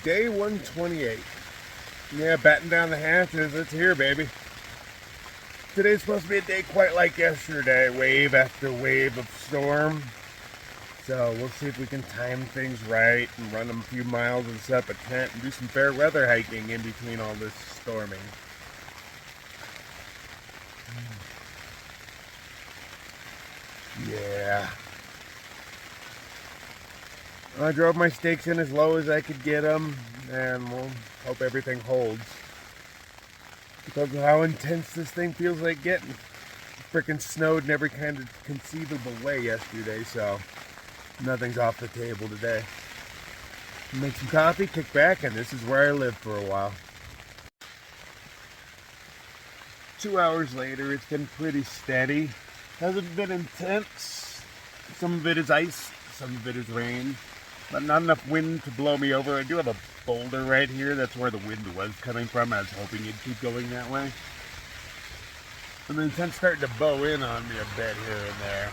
Day 128. Yeah, batten down the hatches. It's here, baby. Today's supposed to be a day quite like yesterday. Wave after wave of storm. So we'll see if we can time things right and run them a few miles and set up a tent and do some fair weather hiking in between all this storming. Yeah. I drove my stakes in as low as I could get them, and we'll hope everything holds. Because of how intense this thing feels like getting. It frickin' snowed in every kind of conceivable way yesterday, so nothing's off the table today. Make some coffee, kick back, and this is where I live for a while. 2 hours later, it's been pretty steady. Hasn't been intense. Some of it is ice, some of it is rain, but not enough wind to blow me over. I do have a boulder right here. That's where the wind was coming from. I was hoping it'd keep going that way. And then it's starting to bow in on me a bit here and there.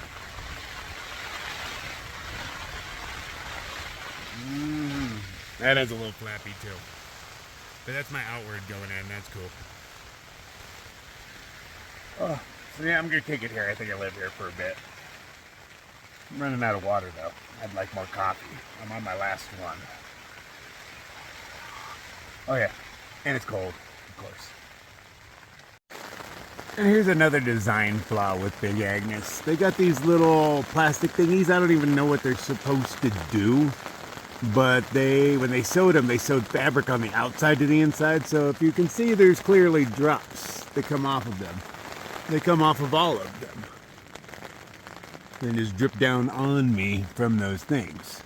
That is a little flappy too. But that's my outward going in. That's cool. Oh, so yeah, I'm gonna take it here. I think I live here for a bit. I'm running out of water though. I'd like more coffee. I'm on my last one. Oh yeah, and it's cold, of course. And here's another design flaw with Big Agnes. They got these little plastic thingies. I don't even know what they're supposed to do. But when they sewed them, they sewed fabric on the outside to the inside. So if you can see, there's clearly drops that come off of them. They come off of all of them. They just drip down on me from those things.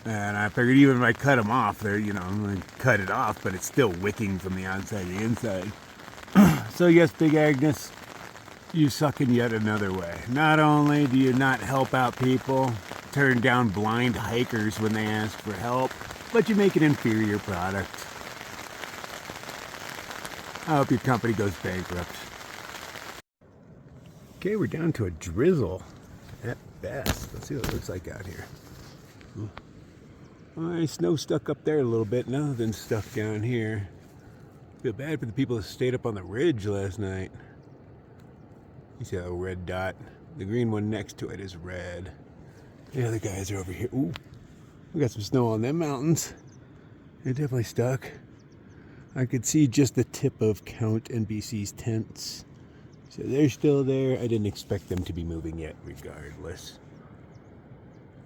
And I figured even if I cut them off, I'm going to cut it off, but it's still wicking from the outside to the inside. So yes, Big Agnes, you suck in yet another way. Not only do you not help out people, turn down blind hikers when they ask for help, but you make an inferior product. I hope your company goes bankrupt. Okay, we're down to a drizzle at best. Let's see what it looks like out here. All right, snow stuck up there a little bit, nothing stuck down here. Feel bad for the people that stayed up on the ridge last night. You see that little red dot? The green one next to it is red. The other guys are over here. Ooh, we got some snow on them mountains. They're definitely stuck. I could see just the tip of Count and BC's tents. So they're still there. I didn't expect them to be moving yet, regardless.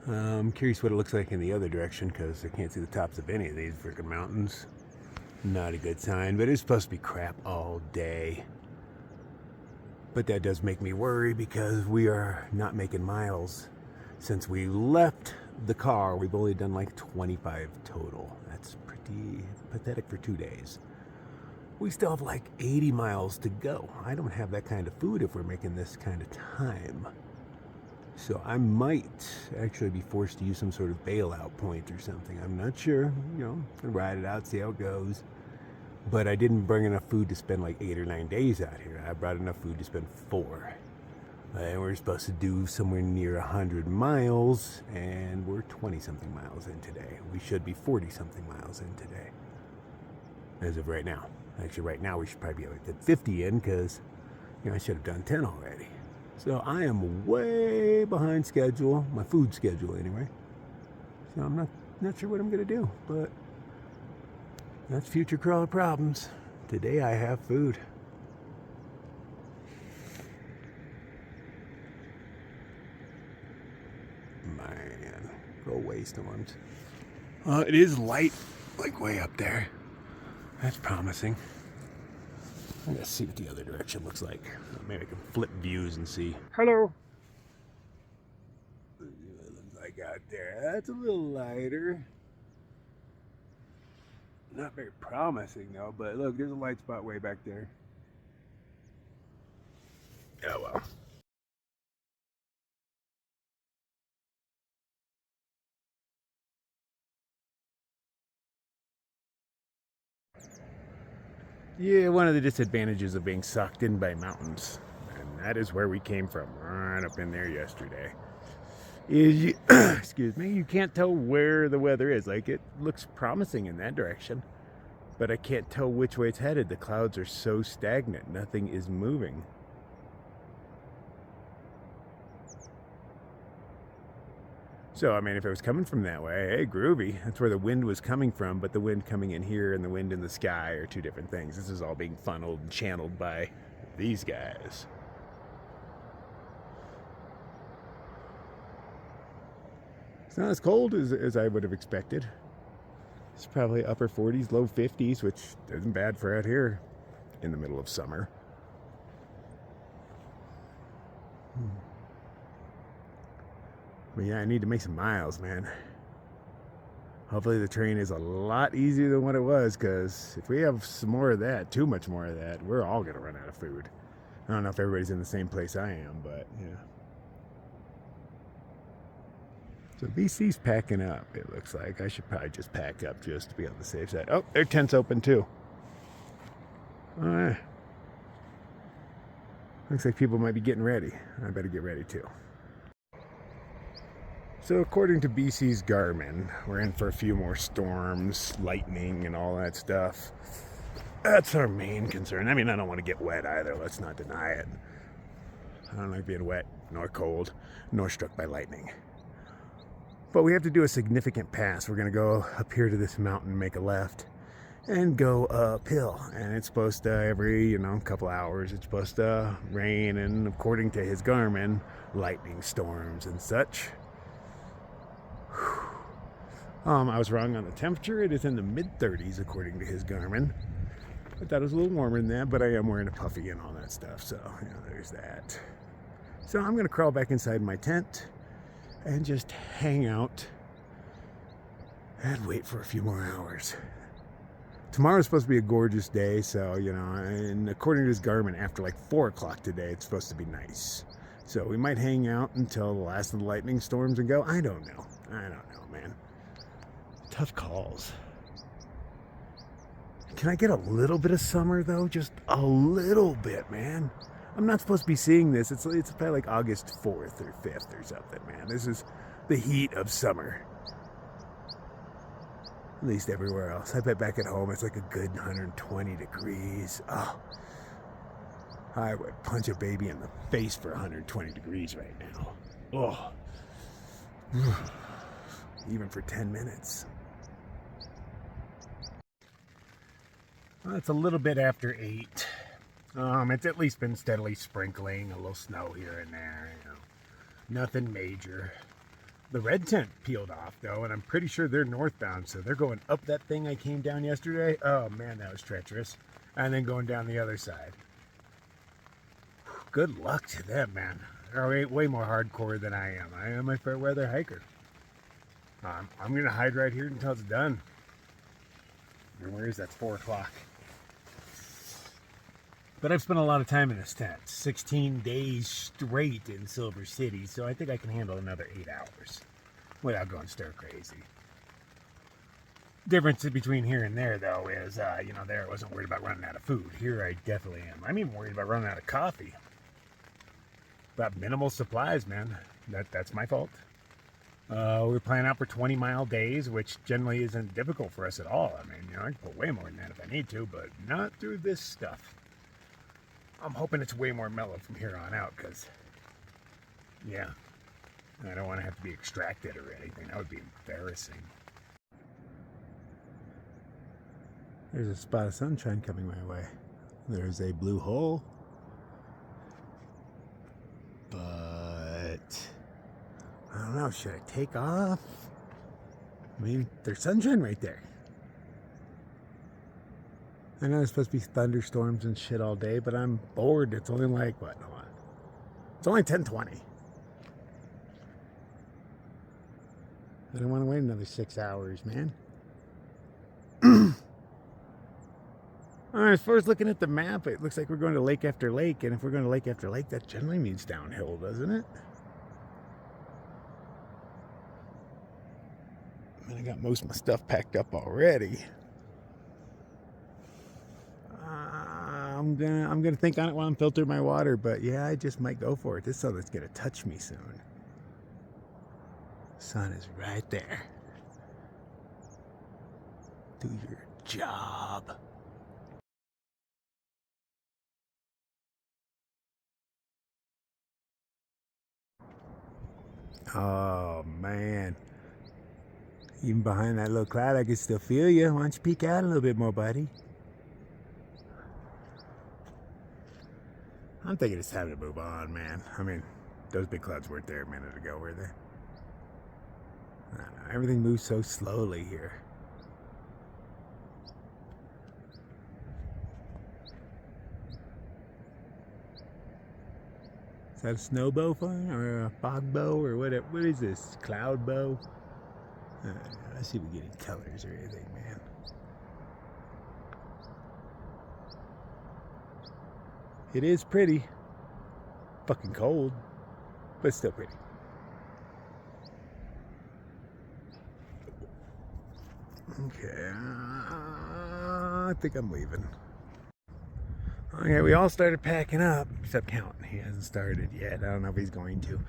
I'm curious what it looks like in the other direction because I can't see the tops of any of these freaking mountains. Not a good sign, but it's supposed to be crap all day. But that does make me worry because we are not making miles. Since we left the car, we've only done like 25 total. That's pretty pathetic for 2 days. We still have like 80 miles to go. I don't have that kind of food if we're making this kind of time. So I might actually be forced to use some sort of bailout point or something. I'm not sure, ride it out, see how it goes. But I didn't bring enough food to spend like 8 or 9 days out here. I brought enough food to spend 4. And we're supposed to do somewhere near 100 miles, and we're 20-something miles in today. We should be 40-something miles in today, as of right now. Actually, right now we should probably be like at 50 in, because I should have done 10 already. So I am way behind schedule, my food schedule anyway. So I'm not sure what I'm going to do, but that's future crawler problems. Today I have food. Man, go away, storms. It is light, like way up there. That's promising. I'm gonna see what the other direction looks like. Maybe I can flip views and see. Hello. What it looks like out there. That's a little lighter. Not very promising though, but look, there's a light spot way back there. Oh well. Yeah, one of the disadvantages of being sucked in by mountains. And that is where we came from, right up in there yesterday. is you, excuse me, you can't tell where the weather is. Like, it looks promising in that direction, but I can't tell which way it's headed. The clouds are so stagnant. Nothing is moving. So, I mean, if it was coming from that way, hey, groovy. That's where the wind was coming from, but the wind coming in here and the wind in the sky are two different things. This is all being funneled and channeled by these guys. It's not as cold as I would have expected. It's probably upper 40s, low 50s, which isn't bad for out here in the middle of summer. But yeah, I need to make some miles, man. Hopefully the train is a lot easier than what it was, because if we have some more of that, too much more of that, we're all going to run out of food. I don't know if everybody's in the same place I am, but yeah. So BC's packing up, it looks like. I should probably just pack up just to be on the safe side. Oh, their tent's open too. All right. Looks like people might be getting ready. I better get ready too. So according to BC's Garmin, we're in for a few more storms, lightning, and all that stuff. That's our main concern. I mean, I don't want to get wet either. Let's not deny it. I don't like being wet, nor cold, nor struck by lightning. But we have to do a significant pass. We're going to go up here to this mountain, make a left, and go uphill. And it's supposed to, every, couple hours, it's supposed to rain, and according to his Garmin, lightning storms and such. I was wrong on the temperature. It is in the mid-30s according to his Garmin. I thought it was a little warmer than that, but I am wearing a puffy and all that stuff, so there's that. So I'm going to crawl back inside my tent and just hang out and wait for a few more hours. Tomorrow's supposed to be a gorgeous day, so, and according to his Garmin, after like 4 o'clock today, it's supposed to be nice. So we might hang out until the last of the lightning storms and go. I don't know, man. Tough calls. Can I get a little bit of summer, though? Just a little bit, man. I'm not supposed to be seeing this. It's probably like August 4th or 5th or something, man. This is the heat of summer. At least everywhere else. I bet back at home it's like a good 120 degrees. Oh, I would punch a baby in the face for 120 degrees right now. Oh. Even for 10 minutes. Well, it's a little bit after 8. It's at least been steadily sprinkling, a little snow here and there, Nothing major. The red tent peeled off, though, and I'm pretty sure they're northbound, so they're going up that thing I came down yesterday. Oh, man, that was treacherous. And then going down the other side. Good luck to them, man. They're way more hardcore than I am. I am a fair weather hiker. I'm going to hide right here until it's done. Where is that? 4 o'clock. But I've spent a lot of time in this tent. 16 days straight in Silver City, so I think I can handle another 8 hours without going stir crazy. Difference between here and there, though, is, there I wasn't worried about running out of food. Here I definitely am. I'm even worried about running out of coffee. But minimal supplies, man. That's my fault. We're planning out for 20-mile days, which generally isn't difficult for us at all. I mean, I can put way more than that if I need to, but not through this stuff. I'm hoping it's way more mellow from here on out, because, yeah, I don't want to have to be extracted or anything. That would be embarrassing. There's a spot of sunshine coming my way. There's a blue hole. But I don't know, should I take off? I mean, there's sunshine right there. I know there's supposed to be thunderstorms and shit all day, but I'm bored. It's only like, what? Hold on. It's only 10:20. I don't want to wait another 6 hours, man. Alright, as far as looking at the map, it looks like we're going to lake after lake, and if we're going to lake after lake, that generally means downhill, doesn't it? I mean, I got most of my stuff packed up already. I'm gonna think on it while I'm filtering my water, but yeah, I just might go for it. This sun's gonna touch me soon. Sun is right there. Do your job. Oh man. Even behind that little cloud, I can still feel you. Why don't you peek out a little bit more, buddy? I'm thinking it's time to move on, man. I mean, those big clouds weren't there a minute ago, were they? I don't know. Everything moves so slowly here. Is that a snow bow fun or a fog bow or what? What is this? Cloud bow? Let's see if we get any colors or anything, man. It is pretty. Fucking cold, but still pretty. Okay, I think I'm leaving. Okay, we all started packing up, except Counting. He hasn't started yet. I don't know if he's going to.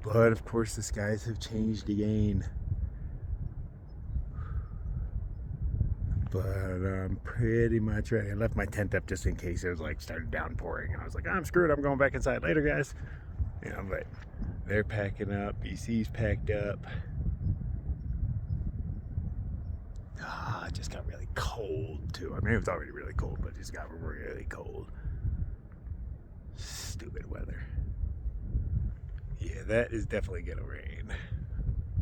But, of course, the skies have changed again. But I'm pretty much ready. I left my tent up just in case it was like started downpouring. And I was like, I'm screwed. I'm going back inside later, guys. You know, but they're packing up. BC's packed up. It just got really cold, too. I mean, it was already really cold, but it just got really cold. Stupid weather. Yeah, that is definitely gonna rain.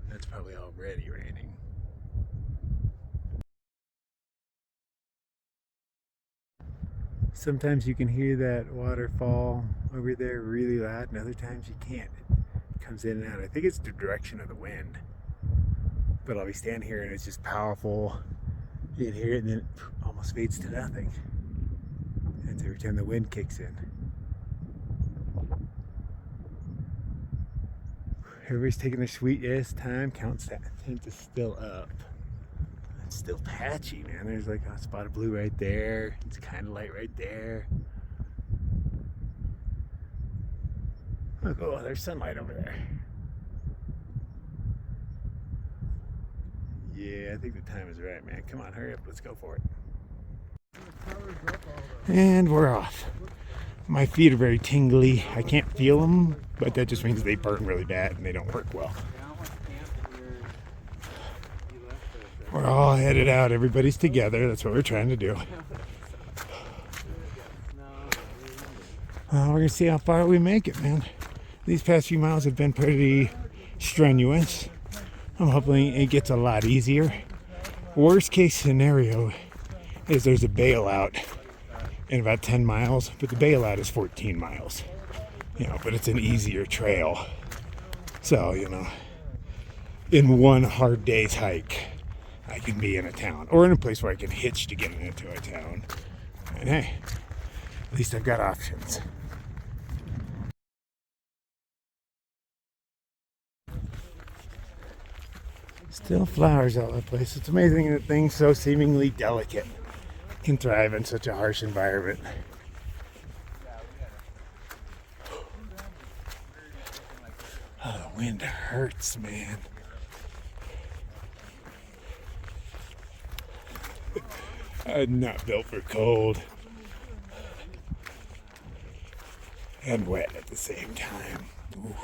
That's probably already raining. Sometimes you can hear that waterfall over there really loud, and other times you can't. It comes in and out. I think it's the direction of the wind. But I'll be standing here and it's just powerful. You can hear it and then it almost fades to nothing. That's every time the wind kicks in. Everybody's taking their sweet ass time. Count's tent is still up. It's still patchy, man. There's like a spot of blue right there. It's kind of light right there. Look, oh, there's sunlight over there. Yeah, I think the time is right, man. Come on, hurry up. Let's go for it. And we're off. My feet are very tingly. I can't feel them, but that just means they burn really bad and they don't work well. We're all headed out. Everybody's together. That's what we're trying to do. We're going to see how far we make it, man. These past few miles have been pretty strenuous. I'm hoping it gets a lot easier. Worst case scenario is there's a bailout in about 10 miles, but the bailout is 14 miles. You know, but it's an easier trail. So, you know, in one hard day's hike, I can be in a town or in a place where I can hitch to get into a town. And hey, at least I've got options. Still flowers all over the place. It's amazing that things so seemingly delicate can thrive in such a harsh environment. Oh, the wind hurts, man. I'm not built for cold. And wet at the same time. Ooh.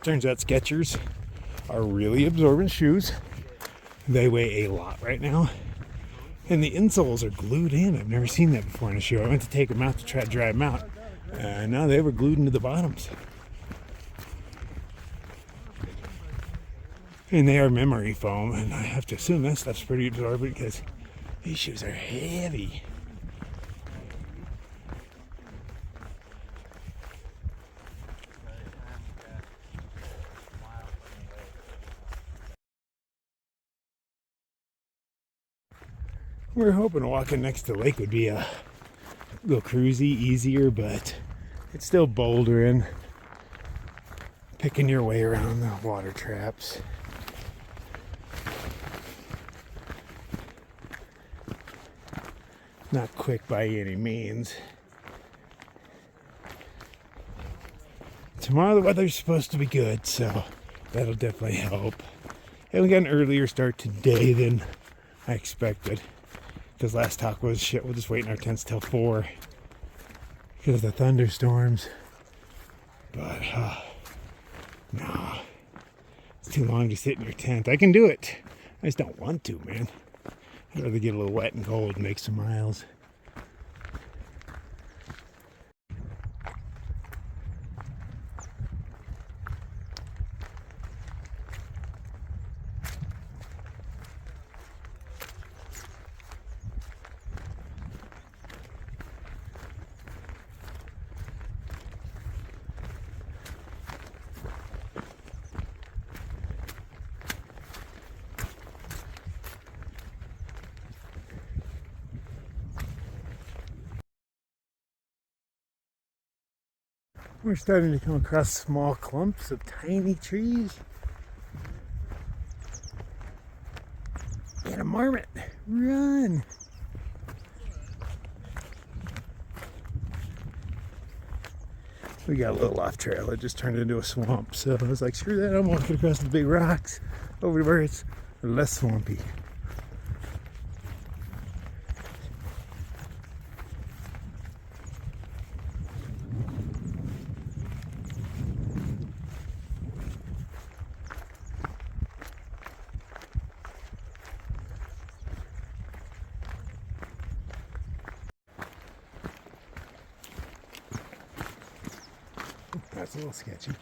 Turns out Skechers are really absorbent shoes. They weigh a lot right now. And the insoles are glued in. I've never seen that before in a shoe. I went to take them out to try to dry them out. No, they were glued into the bottoms. And they are memory foam. And I have to assume that stuff's pretty absorbent because these shoes are heavy. We were hoping walking next to the lake would be a little cruisy, easier, but it's still bouldering, picking your way around the water traps. Not quick by any means. Tomorrow the weather's supposed to be good, so that'll definitely help. And we got an earlier start today than I expected. Because last talk was, shit, we'll just wait in our tents till 4 because of the thunderstorms. But, no, it's too long to sit in your tent. I can do it. I just don't want to, man. I'd rather get a little wet and cold and make some miles. We're starting to come across small clumps of tiny trees. And a marmot. Run! We got a little off trail. It just turned into a swamp. So I was like, screw that. I'm walking across the big rocks over to where it's less swampy. That's a little sketchy.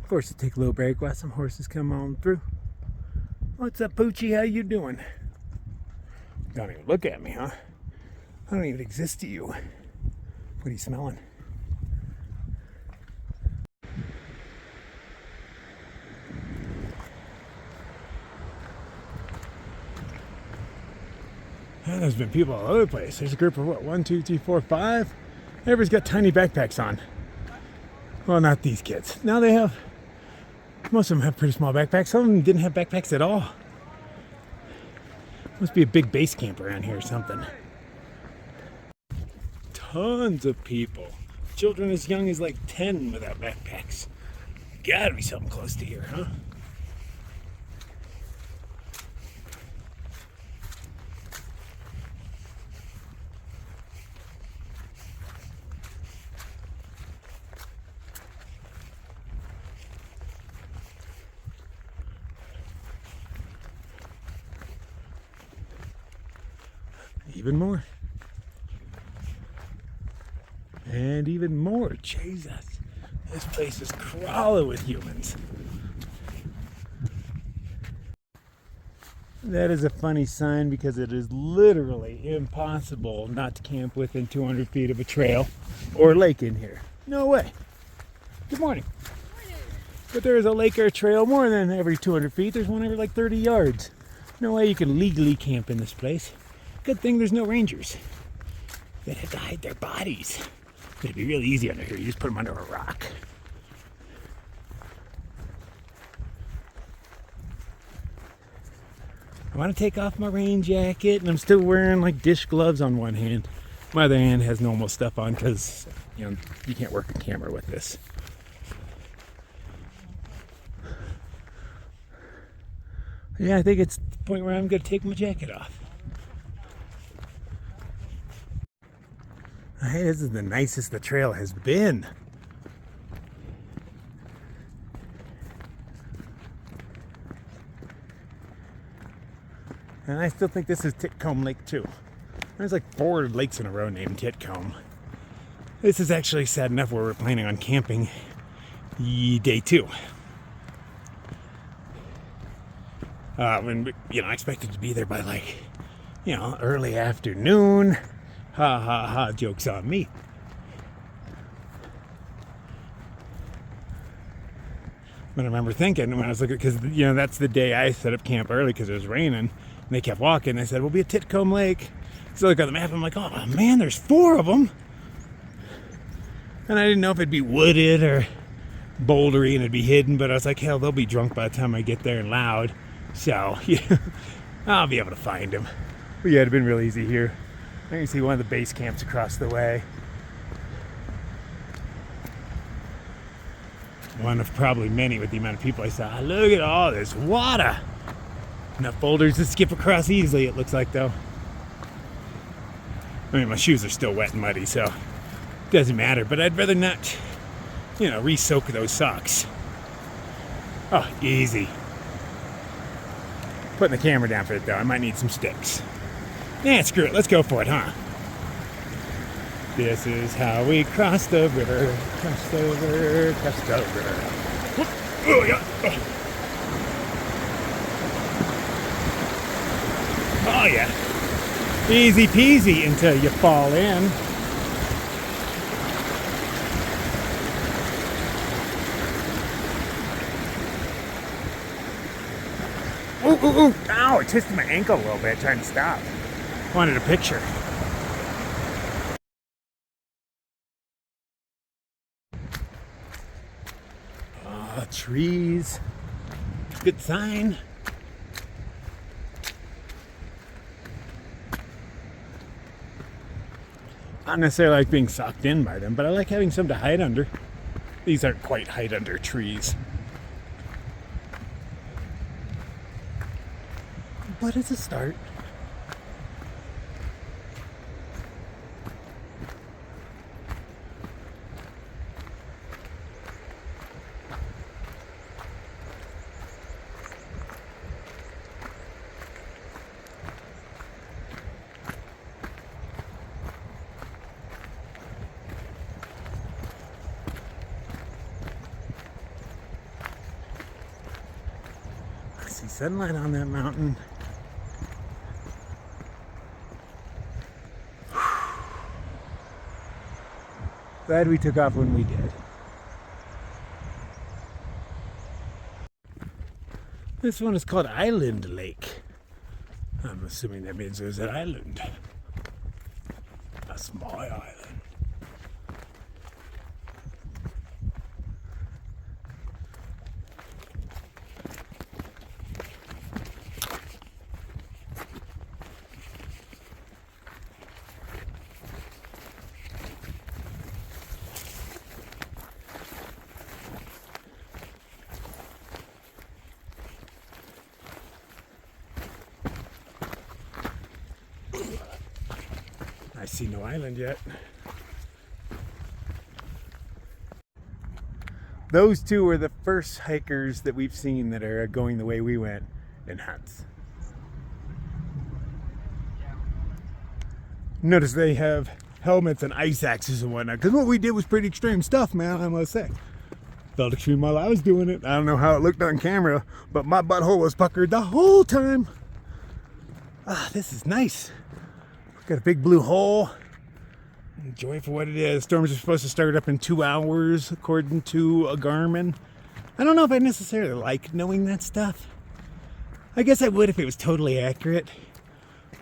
Forced to take a little break while some horses come on through. What's up, Poochie? How you doing? Don't even look at me, huh? I don't even exist to you. What are you smelling? And there's been people all over the place. There's a group of what? 1, 2, 3, 4, 5. Everybody's got tiny backpacks on. Well, not these kids. Now they have. Most of them have pretty small backpacks. Some of them didn't have backpacks at all. Must be a big base camp around here or something. Tons of people. Children as young as like 10 without backpacks. Gotta be something close to here, huh? Even more. And even more. Jesus. This place is crawling with humans. That is a funny sign because it is literally impossible not to camp within 200 feet of a trail or lake in here. No way. Good morning. Good morning. But there is a lake or a trail more than every 200 feet. There's one every like 30 yards. No way you can legally camp in this place. Good thing there's no rangers. They'd have to hide their bodies. It'd be really easy under here. You just put them under a rock. I want to take off my rain jacket, and I'm still wearing like dish gloves on one hand. My other hand has normal stuff on because, you know, you can't work a camera with this. Yeah, I think it's the point where I'm going to take my jacket off. Hey, this is the nicest the trail has been. And I still think this is Titcomb Lake too. There's like 4 lakes in a row named Titcomb. This is actually sad enough where we're planning on camping day 2. When I expected to be there by like, early afternoon. Ha ha ha, joke's on me. But I remember thinking when I was looking, because that's the day I set up camp early because it was raining, and they kept walking. I said, we'll be at Titcomb Lake. So I look at the map, and I'm like, oh man, there's 4 of them. And I didn't know if it'd be wooded or bouldery and it'd be hidden, but I was like, hell, they'll be drunk by the time I get there and loud. So, I'll be able to find them. But yeah, it'd been real easy here. I can see one of the base camps across the way. One of probably many with the amount of people I saw. Look at all this water. Enough boulders to skip across easily, it looks like, though. I mean, my shoes are still wet and muddy, so it doesn't matter. But I'd rather not, re-soak those socks. Oh, easy. Putting the camera down for it, though. I might need some sticks. Yeah, screw it. Let's go for it, huh? This is how we cross the river. Cross the river. Cross the river. Oh, yeah. Oh, yeah. Easy peasy until you fall in. Ooh, ooh, ooh. Ow, it twisted my ankle a little bit trying to stop. Wanted a picture. Oh, trees. Good sign. Not necessarily like being socked in by them, but I like having some to hide under. These aren't quite hide under trees. But it's a start. I see sunlight on that mountain. Glad we took off when we did. This one is called Island Lake. I'm assuming that means there's an island. A small island. I see no island yet. Those 2 were the first hikers that we've seen that are going the way we went in huts. Notice they have helmets and ice axes and whatnot, because what we did was pretty extreme stuff, man, I must say. Felt extreme while I was doing it. I don't know how it looked on camera, but my butthole was puckered the whole time. Ah, this is nice. Got a big blue hole. Enjoy it for what it is. Storms are supposed to start up in 2 hours, according to a Garmin. I don't know if I necessarily like knowing that stuff. I guess I would if it was totally accurate.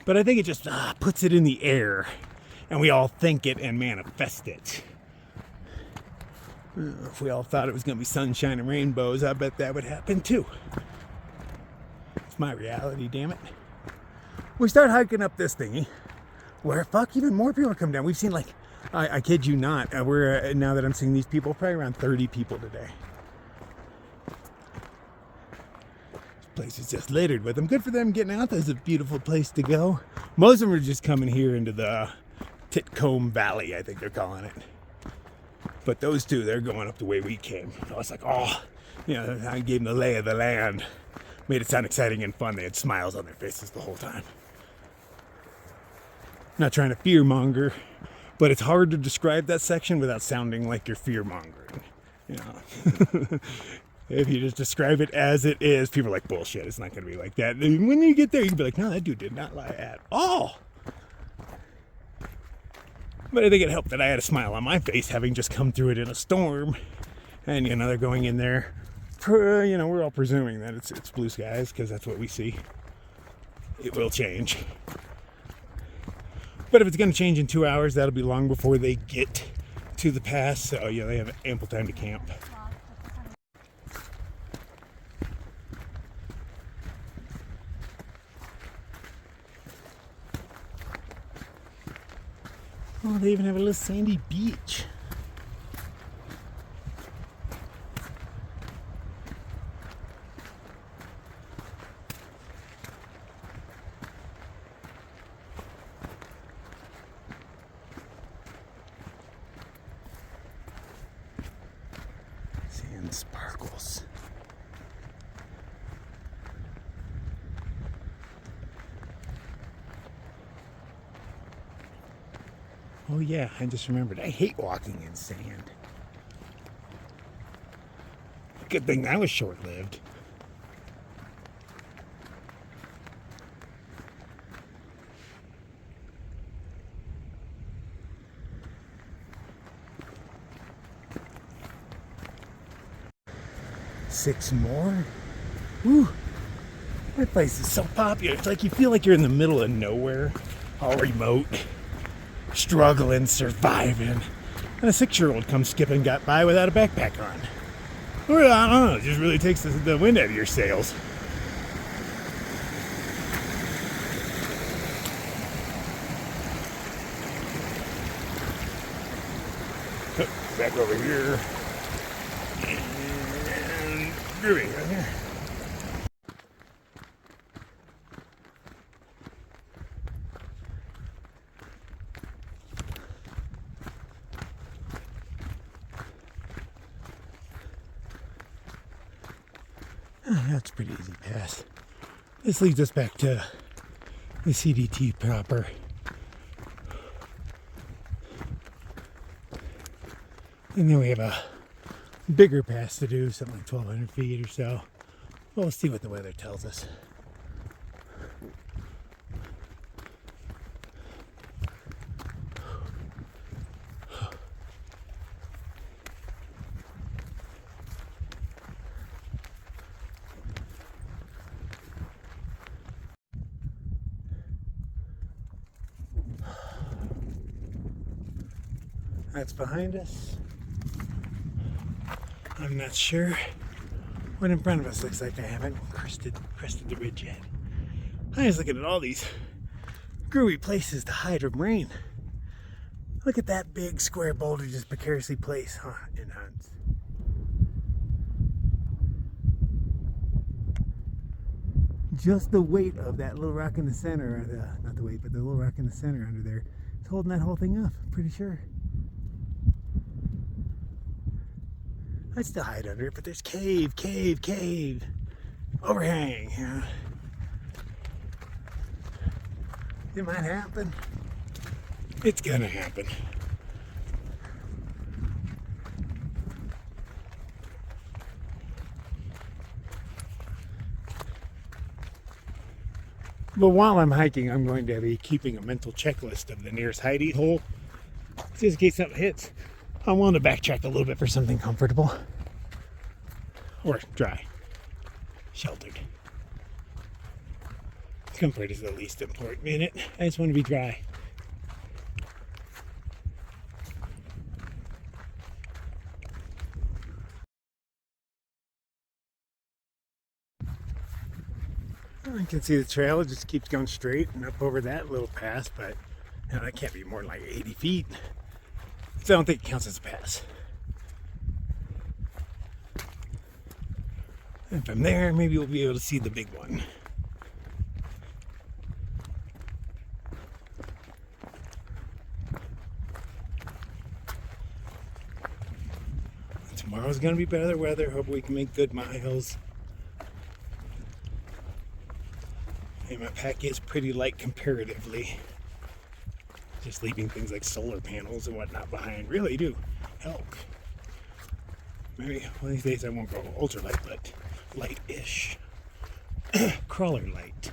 But I think it just puts it in the air. And we all think it and manifest it. If we all thought it was going to be sunshine and rainbows, I bet that would happen too. It's my reality, damn it. We start hiking up this thingy. Where even more people come down. We've seen like, I kid you not, we're now that I'm seeing these people, probably around 30 people today. This place is just littered with them. Good for them getting out. That's a beautiful place to go. Most of them are just coming here into the Titcomb Valley, I think they're calling it. But those two, they're going up the way we came. I was like, oh, you know, I gave them the lay of the land. Made it sound exciting and fun. They had smiles on their faces the whole time. Not trying to fearmonger, but it's hard to describe that section without sounding like you're fearmongering. You know, if you just describe it as it is, people are like, bullshit, it's not going to be like that. And when you get there, you can be like, no, that dude did not lie at all. But I think it helped that I had a smile on my face, having just come through it in a storm. And, you know, they're going in there, you know, we're all presuming that it's blue skies, because that's what we see. It will change. But if it's going to change in 2 hours, that'll be long before they get to the pass. So, yeah, they have ample time to camp. Oh, they even have a little sandy beach. Sand sparkles. Oh yeah, I just remembered. I hate walking in sand. Good thing that was short-lived. Six more? Woo! That place is so popular. It's like you feel like you're in the middle of nowhere, all remote. Struggling, surviving, and a 6-year-old comes skipping got by without a backpack on. Well, I don't know, it just really takes the wind out of your sails. Back over here. And groovy right here. That's a pretty easy pass. This leads us back to the CDT proper. And then we have a bigger pass to do, something like 1,200 feet or so. Well, we'll see what the weather tells us. That's behind us. I'm not sure what in front of us looks like. I haven't crested the ridge yet. I was looking at all these groovy places to hide from rain. Look at that big square boulder just precariously placed in Hunts. Just the weight of that little rock in the center, or not the weight, but the little rock in the center under there, is holding that whole thing up, pretty sure. I'd still hide under it, but there's cave, overhang, yeah. It might happen. It's gonna happen. But while I'm hiking, I'm going to be keeping a mental checklist of the nearest hidey hole, just in case something hits. I want to backtrack a little bit for something comfortable. Or dry. Sheltered. Comfort is the least important in it. I just want to be dry. I can see the trail. It just keeps going straight and up over that little pass, but you know, that can't be more than like 80 feet. So I don't think it counts as a pass. And from there, maybe we'll be able to see the big one. Tomorrow's gonna be better weather. Hope we can make good miles. And my pack is pretty light comparatively. Just leaving things like solar panels and whatnot behind really do help. Maybe one of these days I won't go ultralight, but light-ish. Crawler light.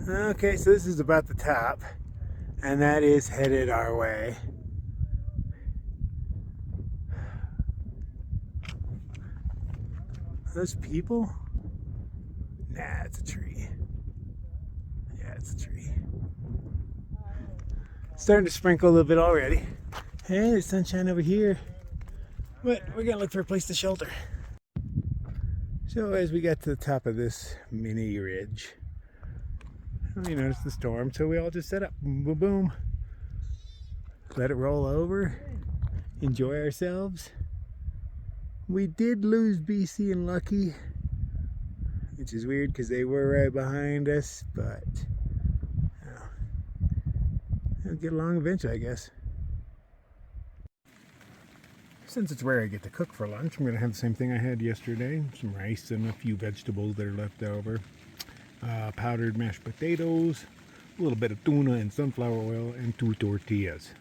Okay, so this is about the top, and that is headed our way. Are those people? Nah, it's a tree. Yeah, it's a tree. Starting to sprinkle a little bit already. Hey, there's sunshine over here. But we're gonna look for a place to shelter. So as we got to the top of this mini ridge, we noticed the storm, so we all just set up. Boom, boom, boom. Let it roll over. Enjoy ourselves. We did lose BC and Lucky, which is weird because they were right behind us, but you know, they'll get along eventually, I guess. Since it's rare I get to cook for lunch, I'm going to have the same thing I had yesterday. Some rice and a few vegetables that are left over. Powdered mashed potatoes, a little bit of tuna and sunflower oil, and 2 tortillas.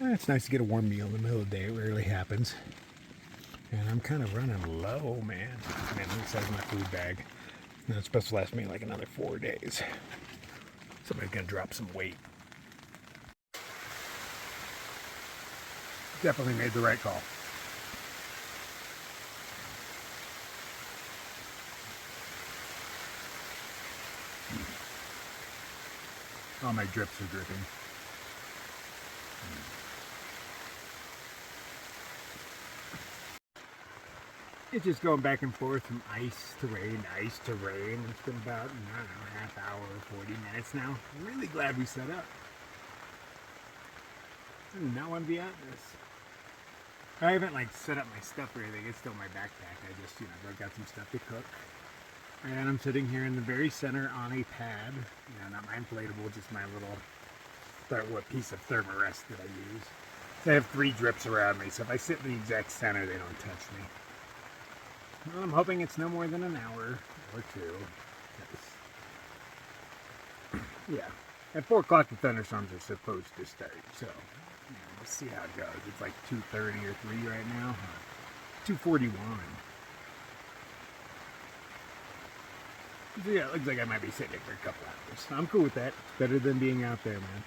It's nice to get a warm meal in the middle of the day. It rarely happens. And I'm kind of running low, man. Man, look at the size of my food bag. And it's supposed to last me like another 4 days. Somebody's going to drop some weight. Definitely made the right call. All my drips are dripping. It's just going back and forth from ice to rain, ice to rain. It's been about, I don't know, half hour, 40 minutes now. I'm really glad we set up. I do not want to be out in this. I haven't like set up my stuff or anything. It's still my backpack. I just, I've got some stuff to cook. And I'm sitting here in the very center on a pad. Not my inflatable, just my little piece of thermarest that I use. So I have 3 drips around me, so if I sit in the exact center, they don't touch me. Well, I'm hoping it's no more than an hour or 2. Yeah, at 4 o'clock the thunderstorms are supposed to start, so we'll see how it goes. It's like 2:30 or 3 right now. 2:41. So yeah, it looks like I might be sitting here for a couple hours. I'm cool with that. It's better than being out there, man.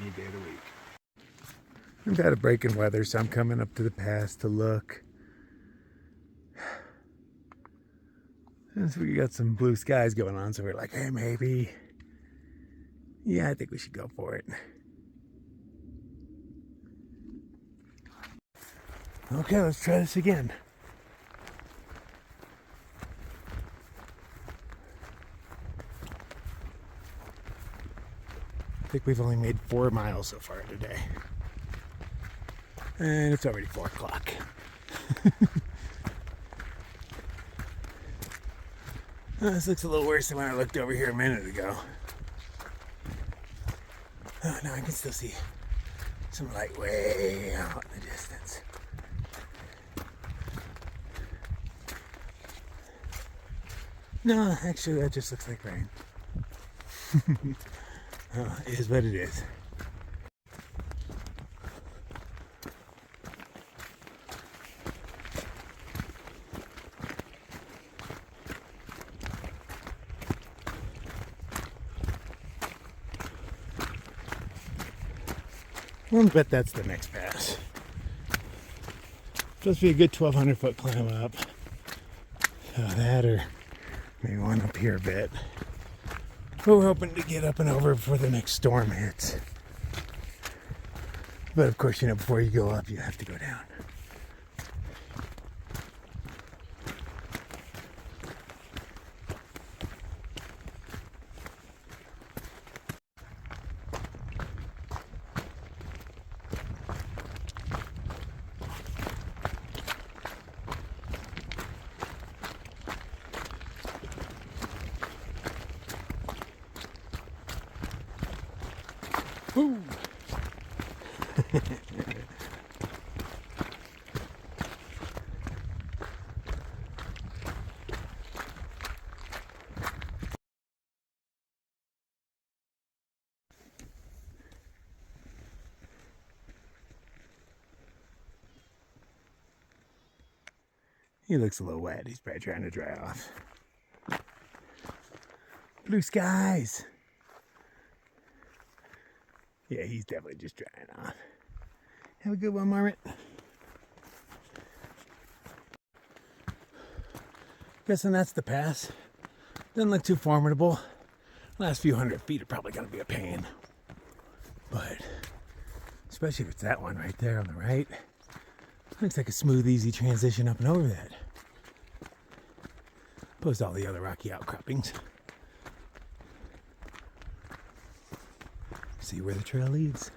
Any day of the week. We've had a break in weather, so I'm coming up to the pass to look. And so we got some blue skies going on, so we're like, hey, maybe. Yeah, I think we should go for it. Okay, let's try this again. I think we've only made 4 miles so far today. And it's already 4 o'clock. This looks a little worse than when I looked over here a minute ago. Oh, no, I can still see Some light way out in the distance. No, actually that just looks like rain. Oh, it is what it is. I bet that's the next pass. Supposed to be a good 1,200 foot climb up. That or maybe one up here a bit. But we're hoping to get up and over before the next storm hits. But of course, you know, before you go up, you have to go down. Woo! He looks a little wet. He's probably trying to dry off. Blue skies. Yeah, he's definitely just drying off. Have a good one, Marmot. Guessing that's the pass. Doesn't look too formidable. Last few hundred feet are probably going to be a pain. But, especially if it's that one right there on the right. Looks like a smooth, easy transition up and over that. Opposed to all the other rocky outcroppings. See where the trail leads.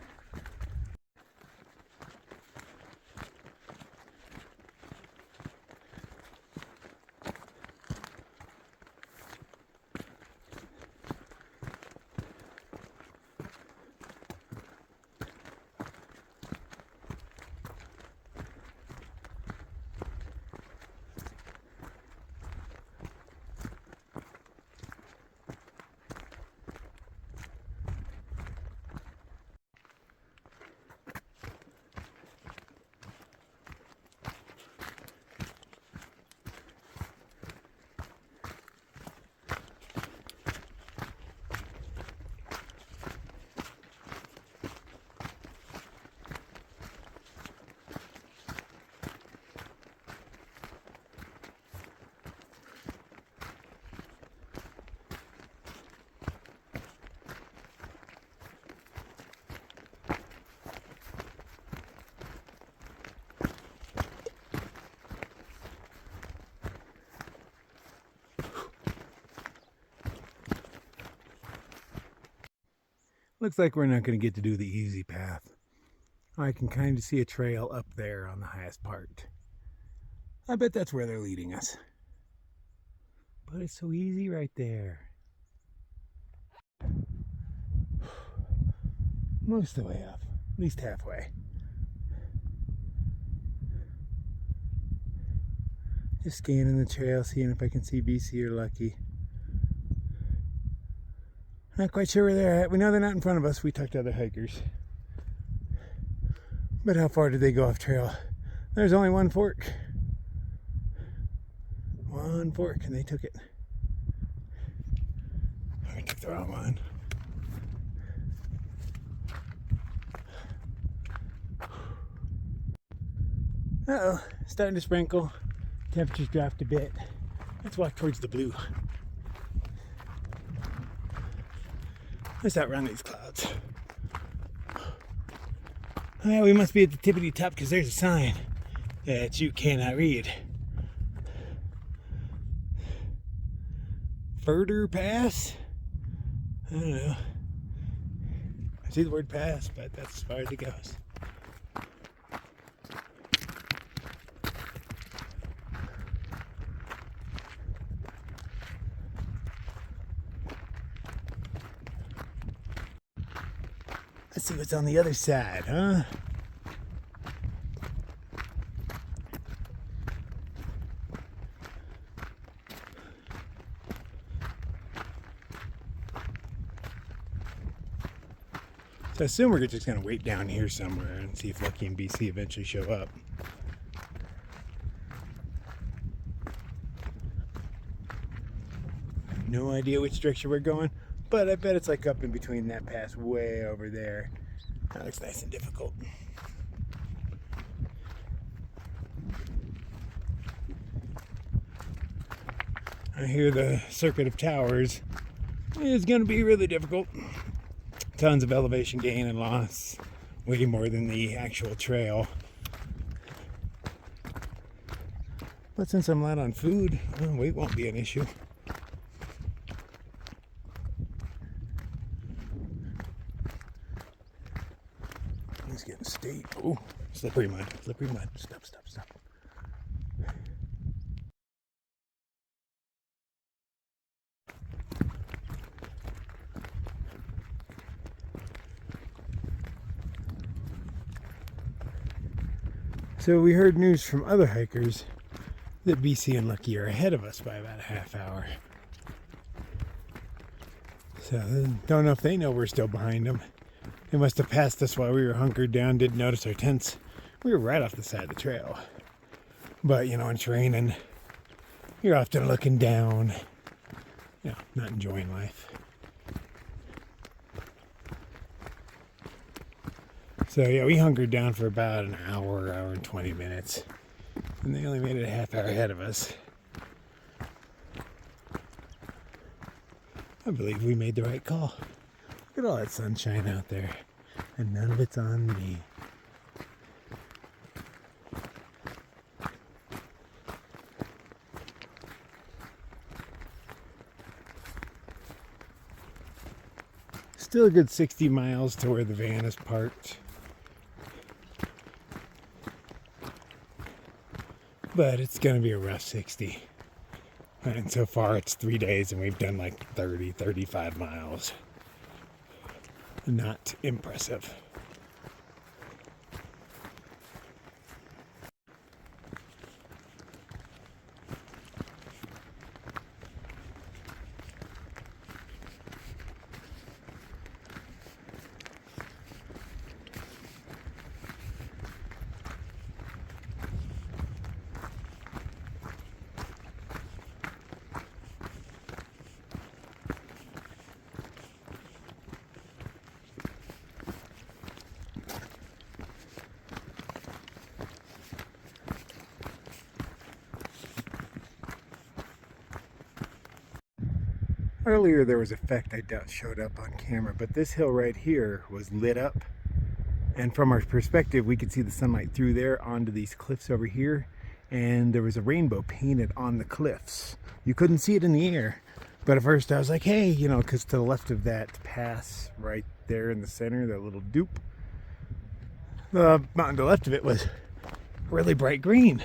Looks like we're not going to get to do the easy path. I can kind of see a trail up there on the highest part. I bet that's where they're leading us. But it's so easy right there. Most of the way up, at least halfway. Just scanning the trail, seeing if I can see BC or Lucky. Not quite sure where they're at. We know they're not in front of us. We talked to other hikers. But how far did they go off trail? There's only one fork. One fork, and they took it. I took the wrong one. Uh-oh, starting to sprinkle. Temperature's dropped a bit. Let's walk towards the blue. Let's outrun these clouds. Well, we must be at the tippity top because there's a sign that you cannot read. Further pass? I don't know. I see the word pass, but that's as far as it goes. Let's see what's on the other side, huh? So I assume we're just gonna wait down here somewhere and see if Lucky and BC eventually show up. No idea which direction we're going, but I bet it's like up in between that pass way over there. That looks nice and difficult. I hear the circuit of towers is going to be really difficult. Tons of elevation gain and loss, way more than the actual trail. But since I'm light on food, weight won't be an issue. It's getting steep. Oh, slippery mud, slippery mud. Stop, stop, stop. So we heard news from other hikers that BC and Lucky are ahead of us by about a half hour. So don't know if they know we're still behind them. They must have passed us while we were hunkered down, didn't notice our tents. We were right off the side of the trail. But, you know, when it's raining, you're often looking down, you know, not enjoying life. So, yeah, we hunkered down for about an hour, hour and 20 minutes. And they only made it a half hour ahead of us. I believe we made the right call. Look at all that sunshine out there. And none of it's on me. Still a good 60 miles to where the van is parked. But it's going to be a rough 60. And so far it's 3 days and we've done like 30, 35 miles. Not impressive. Earlier there was effect I doubt showed up on camera, but this hill right here was lit up, and from our perspective we could see the sunlight through there onto these cliffs over here, and there was a rainbow painted on the cliffs. You couldn't see it in the air, but at first I was like, hey, you know, because to the left of that pass right there in the center, that little dupe, the mountain to the left of it was really bright green.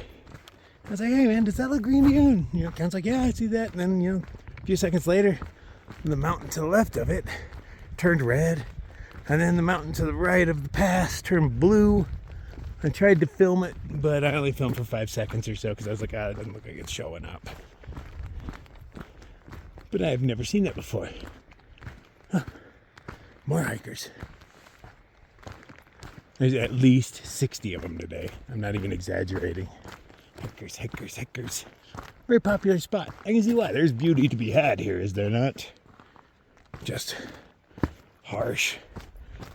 I was like, hey man, does that look green to you? And, you know, Ken's like, yeah, I see that. And then, you know, a few seconds later, the mountain to the left of it turned red, and then the mountain to the right of the pass turned blue. I tried to film it, but I only filmed for 5 seconds or so because I was like, it doesn't look like it's showing up. But I've never seen that before. Huh. More hikers. There's at least 60 of them today. I'm not even exaggerating. Hikers, hikers, hikers. Very popular spot. I can see why. There's beauty to be had here, is there not? Just harsh.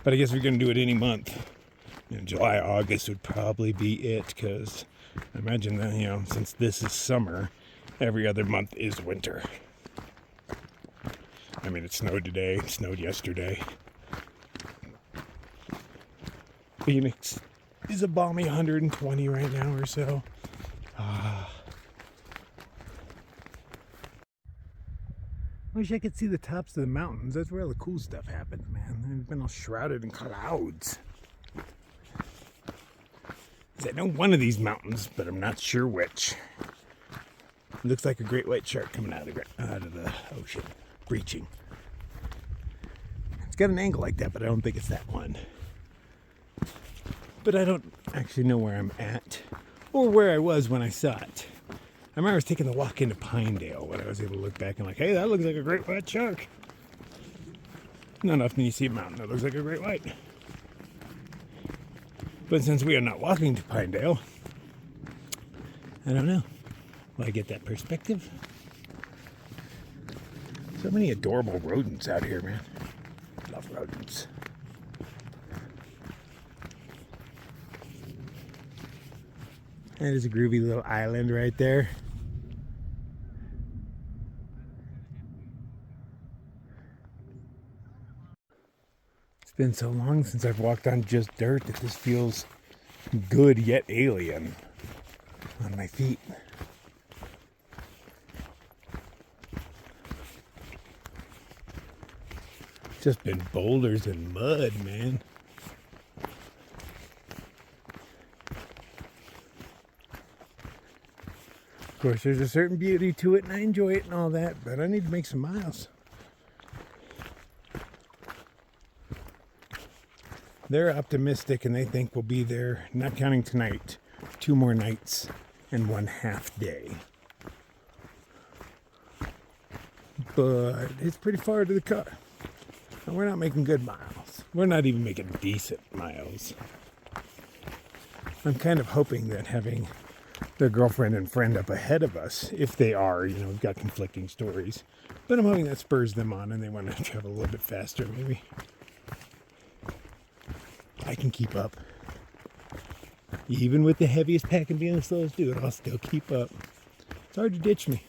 But I guess we're going to do it any month. You know, July, August would probably be it, because I imagine that, you know, since this is summer, every other month is winter. I mean, it snowed today, it snowed yesterday. Phoenix is a balmy 120 right now or so. Wish I could see the tops of the mountains. That's where all the cool stuff happens, man. They've been all shrouded in clouds. I know one of these mountains, but I'm not sure which. It looks like a great white shark coming out of the ocean, breaching. It's got an angle like that, but I don't think it's that one. But I don't actually know where I'm at or where I was when I saw it. I remember I was taking the walk into Pinedale when I was able to look back and like, hey, that looks like a great white shark. Not often you see a mountain that looks like a great white. But since we are not walking to Pinedale, I don't know. Will I get that perspective? So many adorable rodents out here, man. Love rodents. That is a groovy little island right there. It's been so long since I've walked on just dirt that this feels good yet alien on my feet. Just been boulders and mud, man. Of course, there's a certain beauty to it, and I enjoy it and all that, but I need to make some miles. They're optimistic, and they think we'll be there, not counting tonight, 2 more nights and 1/2 day. But it's pretty far to the car. And we're not making good miles. We're not even making decent miles. I'm kind of hoping that having their girlfriend and friend up ahead of us, if they are, we've got conflicting stories, but I'm hoping that spurs them on and they want to travel a little bit faster, maybe. I can keep up. Even with the heaviest pack and being the slowest dude, I'll still keep up. It's hard to ditch me.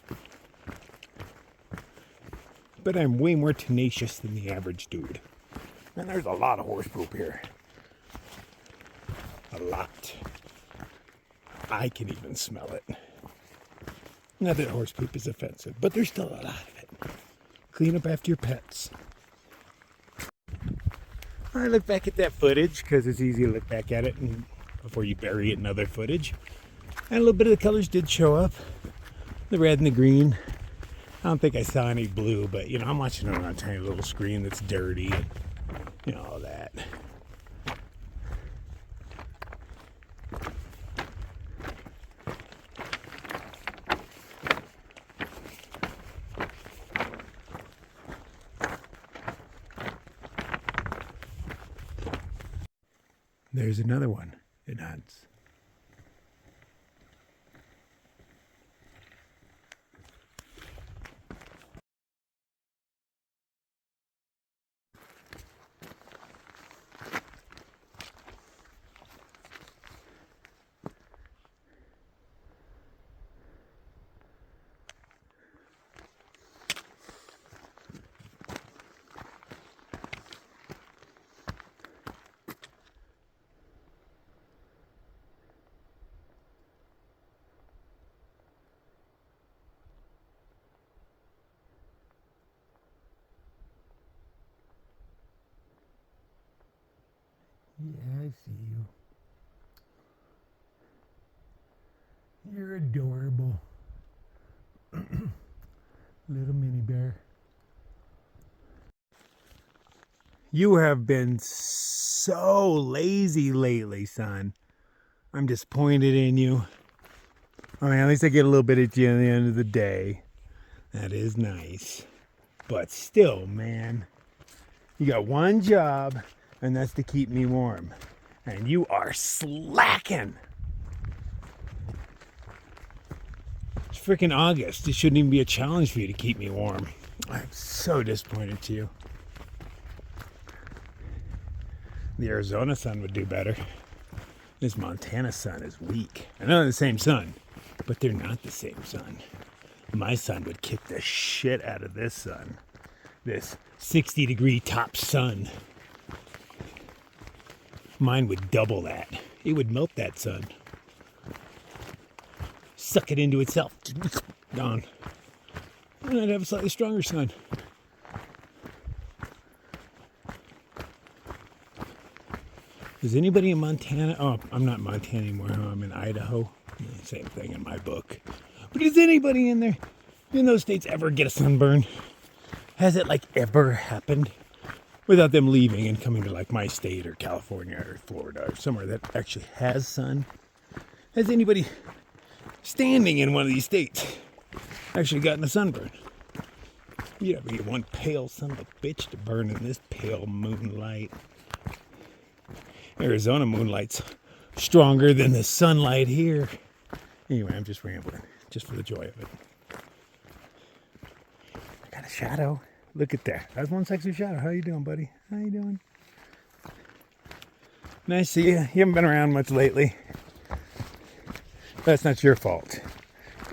But I'm way more tenacious than the average dude. And there's a lot of horse poop here. A lot. I can even smell it. Not that horse poop is offensive, but there's still a lot of it. Clean up after your pets. I look back at that footage because it's easy to look back at it and before you bury it in other footage. And a little bit of the colors did show up. The red and the green. I don't think I saw any blue, but I'm watching it on a tiny little screen that's dirty and all that. There's another one. It hunts. Yeah, I see you. You're adorable. Little mini bear. You have been so lazy lately, son. I'm disappointed in you. I mean, at least I get a little bit at you at the end of the day. That is nice. But still, man, you got one job, and that's to keep me warm. And you are slacking. It's freaking August. It shouldn't even be a challenge for you to keep me warm. I'm so disappointed to you. The Arizona sun would do better. This Montana sun is weak. I know they're the same sun, but they're not the same sun. My sun would kick the shit out of this sun. This 60-degree top sun. Mine would double that. It would melt that sun. Suck it into itself. Gone. And I'd have a slightly stronger sun. Is anybody in Montana? Oh, I'm not in Montana anymore. Huh? I'm in Idaho. Same thing in my book. But does anybody in there, in those states, ever get a sunburn? Has it ever happened? without them leaving and coming to like my state or California or Florida or somewhere that actually has sun. Has anybody standing in one of these states actually gotten a sunburn? You gotta be one pale son of a bitch to burn in this pale moonlight. Arizona moonlight's stronger than the sunlight here. Anyway, I'm just rambling, just for the joy of it. I got a shadow. Look at that. That's one sexy shadow. How you doing, buddy? How you doing? Nice to see you. You haven't been around much lately. That's not your fault.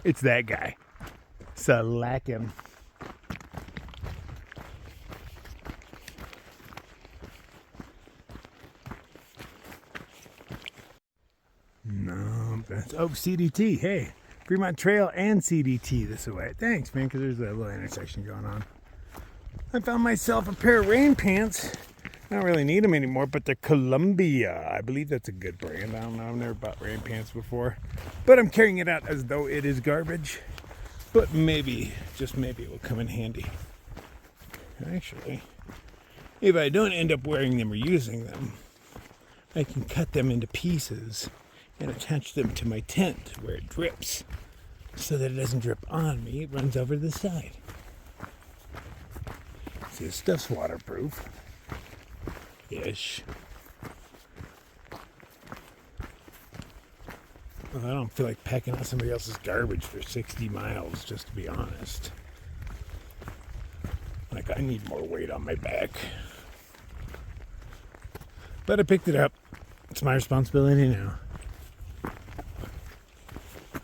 It's that guy. Slacking. No, that's CDT. Hey, Fremont Trail and CDT this way. Thanks, man, because there's a little intersection going on. I found myself a pair of rain pants. I don't really need them anymore, but they're Columbia. I believe that's a good brand. I don't know. I've never bought rain pants before, but I'm carrying it out as though it is garbage. But maybe, just maybe, it will come in handy. Actually, if I don't end up wearing them or using them, I can cut them into pieces and attach them to my tent where it drips so that it doesn't drip on me. It runs over the side. See, this stuff's waterproof. Ish. Well, I don't feel like packing out somebody else's garbage for 60 miles, just to be honest. Like, I need more weight on my back. But I picked it up. It's my responsibility now.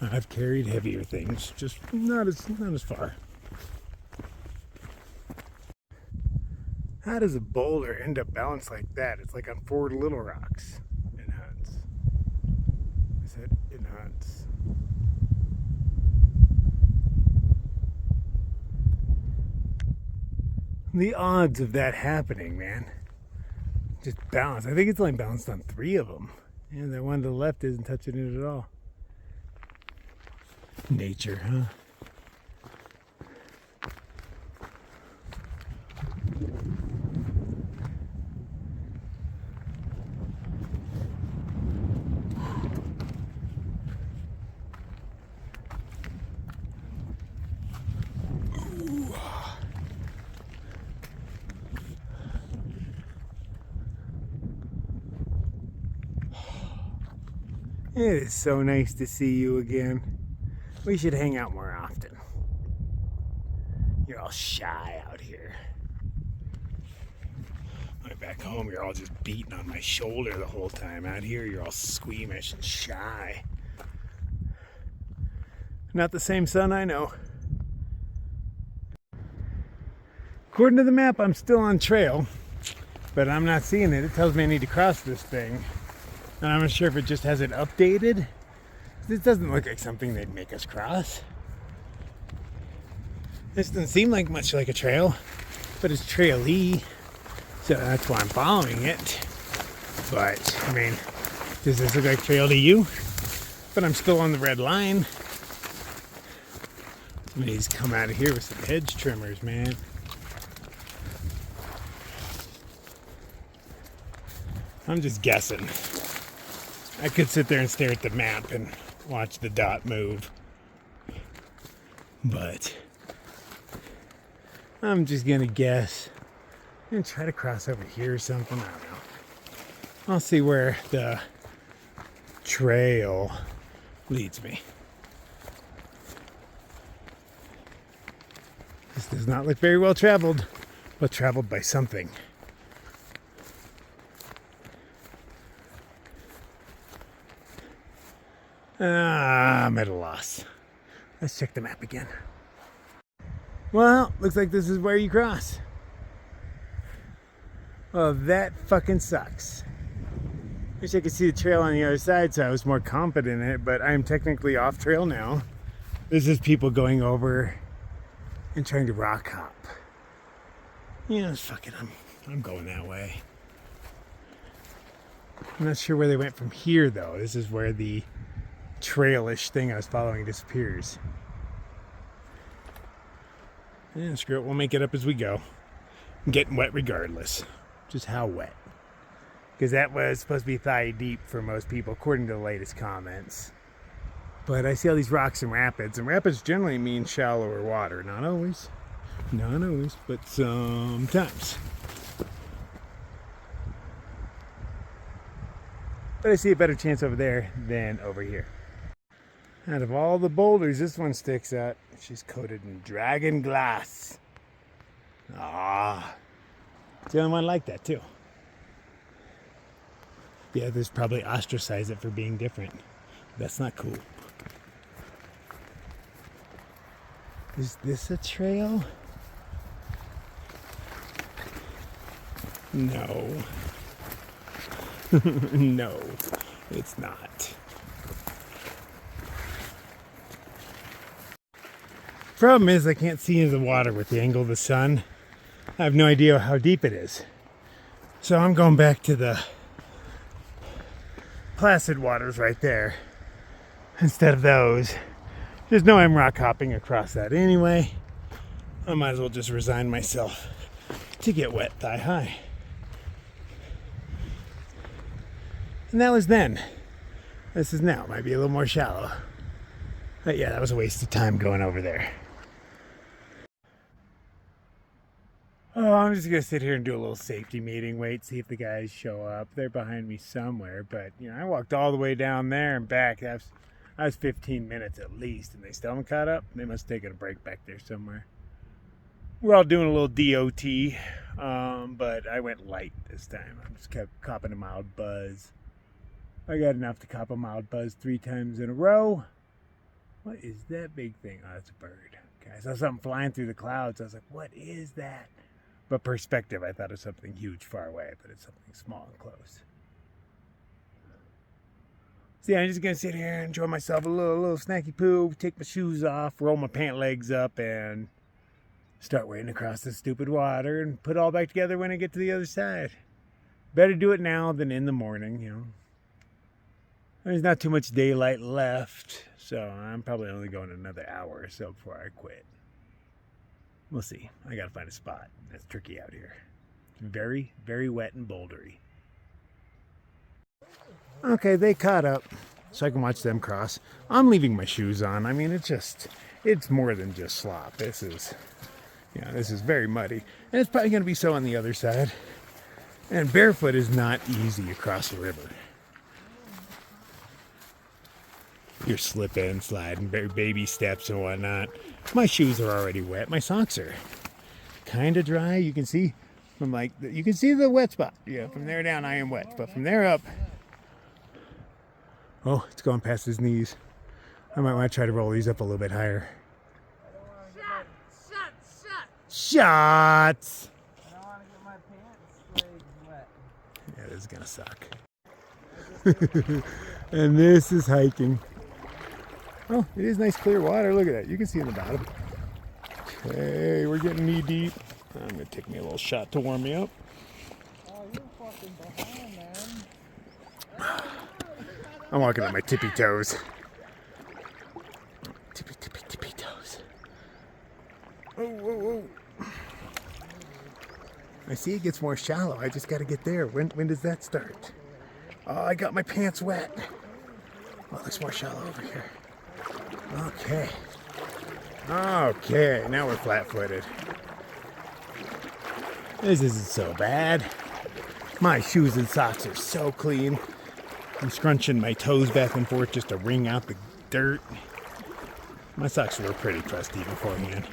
I've carried heavier things, just not as far. How does a boulder end up balanced like that? It's like on 4 little rocks in Hunts. I said in Hunts. The odds of that happening, man. Just balanced. I think it's only balanced on 3 of them. And the one to the left isn't touching it at all. Nature, huh? It is so nice to see you again. We should hang out more often. You're all shy out here. Right back home, you're all just beating on my shoulder the whole time. Out here, you're all squeamish and shy. Not the same son I know. According to the map, I'm still on trail, but I'm not seeing it. It tells me I need to cross this thing. And I'm not sure if it just hasn't updated. This doesn't look like something they'd make us cross. This doesn't seem like much like a trail, but it's trail-y, so that's why I'm following it. But, I mean, does this look like trail to you? But I'm still on the red line. Somebody's come out of here with some hedge trimmers, man. I'm just guessing. I could sit there and stare at the map and watch the dot move. But I'm just gonna guess. I'm gonna try to cross over here or something. I don't know. I'll see where the trail leads me. This does not look very well traveled, but traveled by something. I'm at a loss. Let's check the map again. Well, looks like this is where you cross. Well, that fucking sucks. Wish I could see the trail on the other side so I was more confident in it, but I'm technically off trail now. This is people going over and trying to rock hop. You know, fuck it, I'm going that way. I'm not sure where they went from here though. This is where the trailish thing I was following disappears. Yeah, screw it, we'll make it up as we go. I'm getting wet regardless. Just how wet? Because that was supposed to be thigh deep for most people, according to the latest comments. But I see all these rocks and rapids generally mean shallower water. Not always. Not always, but sometimes. But I see a better chance over there than over here. Out of all the boulders, this one sticks out. She's coated in dragon glass. Ah. It's the only one like that, too. The others probably ostracize it for being different. That's not cool. Is this a trail? No. No, it's not. Problem is I can't see into the water with the angle of the sun. I have no idea how deep it is. So I'm going back to the placid waters right there instead of those. Just know I'm rock hopping across that anyway. I might as well just resign myself to get wet thigh high. And that was then. This is now. Might be a little more shallow. But yeah, that was a waste of time going over there. Oh, I'm just going to sit here and do a little safety meeting, wait, see if the guys show up. They're behind me somewhere, but, you know, I walked all the way down there and back. That was 15 minutes at least, and they still haven't caught up. They must have taken a break back there somewhere. We're all doing a little DOT, but I went light this time. I just kept copping a mild buzz. I got enough to cop a mild buzz 3 times in a row. What is that big thing? Oh, it's a bird. Okay, I saw something flying through the clouds. I was like, what is that? But perspective, I thought it was something huge far away, but it's something small and close. So yeah, I'm just gonna sit here and enjoy myself a little snacky poo, take my shoes off, roll my pant legs up, and start wading across this stupid water and put it all back together when I get to the other side. Better do it now than in the morning, you know. There's not too much daylight left, so I'm probably only going another hour or so before I quit. We'll see. I gotta find a spot. It's tricky out here. It's very, very wet and bouldery. Okay, they caught up, so I can watch them cross. I'm leaving my shoes on. I mean, it's more than just slop. This is very muddy. And it's probably gonna be so on the other side. And barefoot is not easy across the river. You're slipping, sliding, baby steps and whatnot. My shoes are already wet. My socks are kind of dry. You can see you can see the wet spot. Yeah, from there down I am wet, but from there up, oh, it's going past his knees. I might want to try to roll these up a little bit higher. Shots! I don't want to get my pants wet. Yeah, this is gonna suck. And this is hiking. Oh, it is nice clear water. Look at that. You can see in the bottom. Okay, we're getting knee deep. I'm going to take me a little shot to warm me up. Oh, you're fucking behind, man. I'm walking on my tippy toes. Tippy toes. Oh. I see it gets more shallow. I just got to get there. When does that start? Oh, I got my pants wet. Oh, it looks more shallow over here. Okay, now we're flat-footed. This isn't so bad. My shoes and socks are so clean. I'm scrunching my toes back and forth just to wring out the dirt. My socks were pretty crusty beforehand.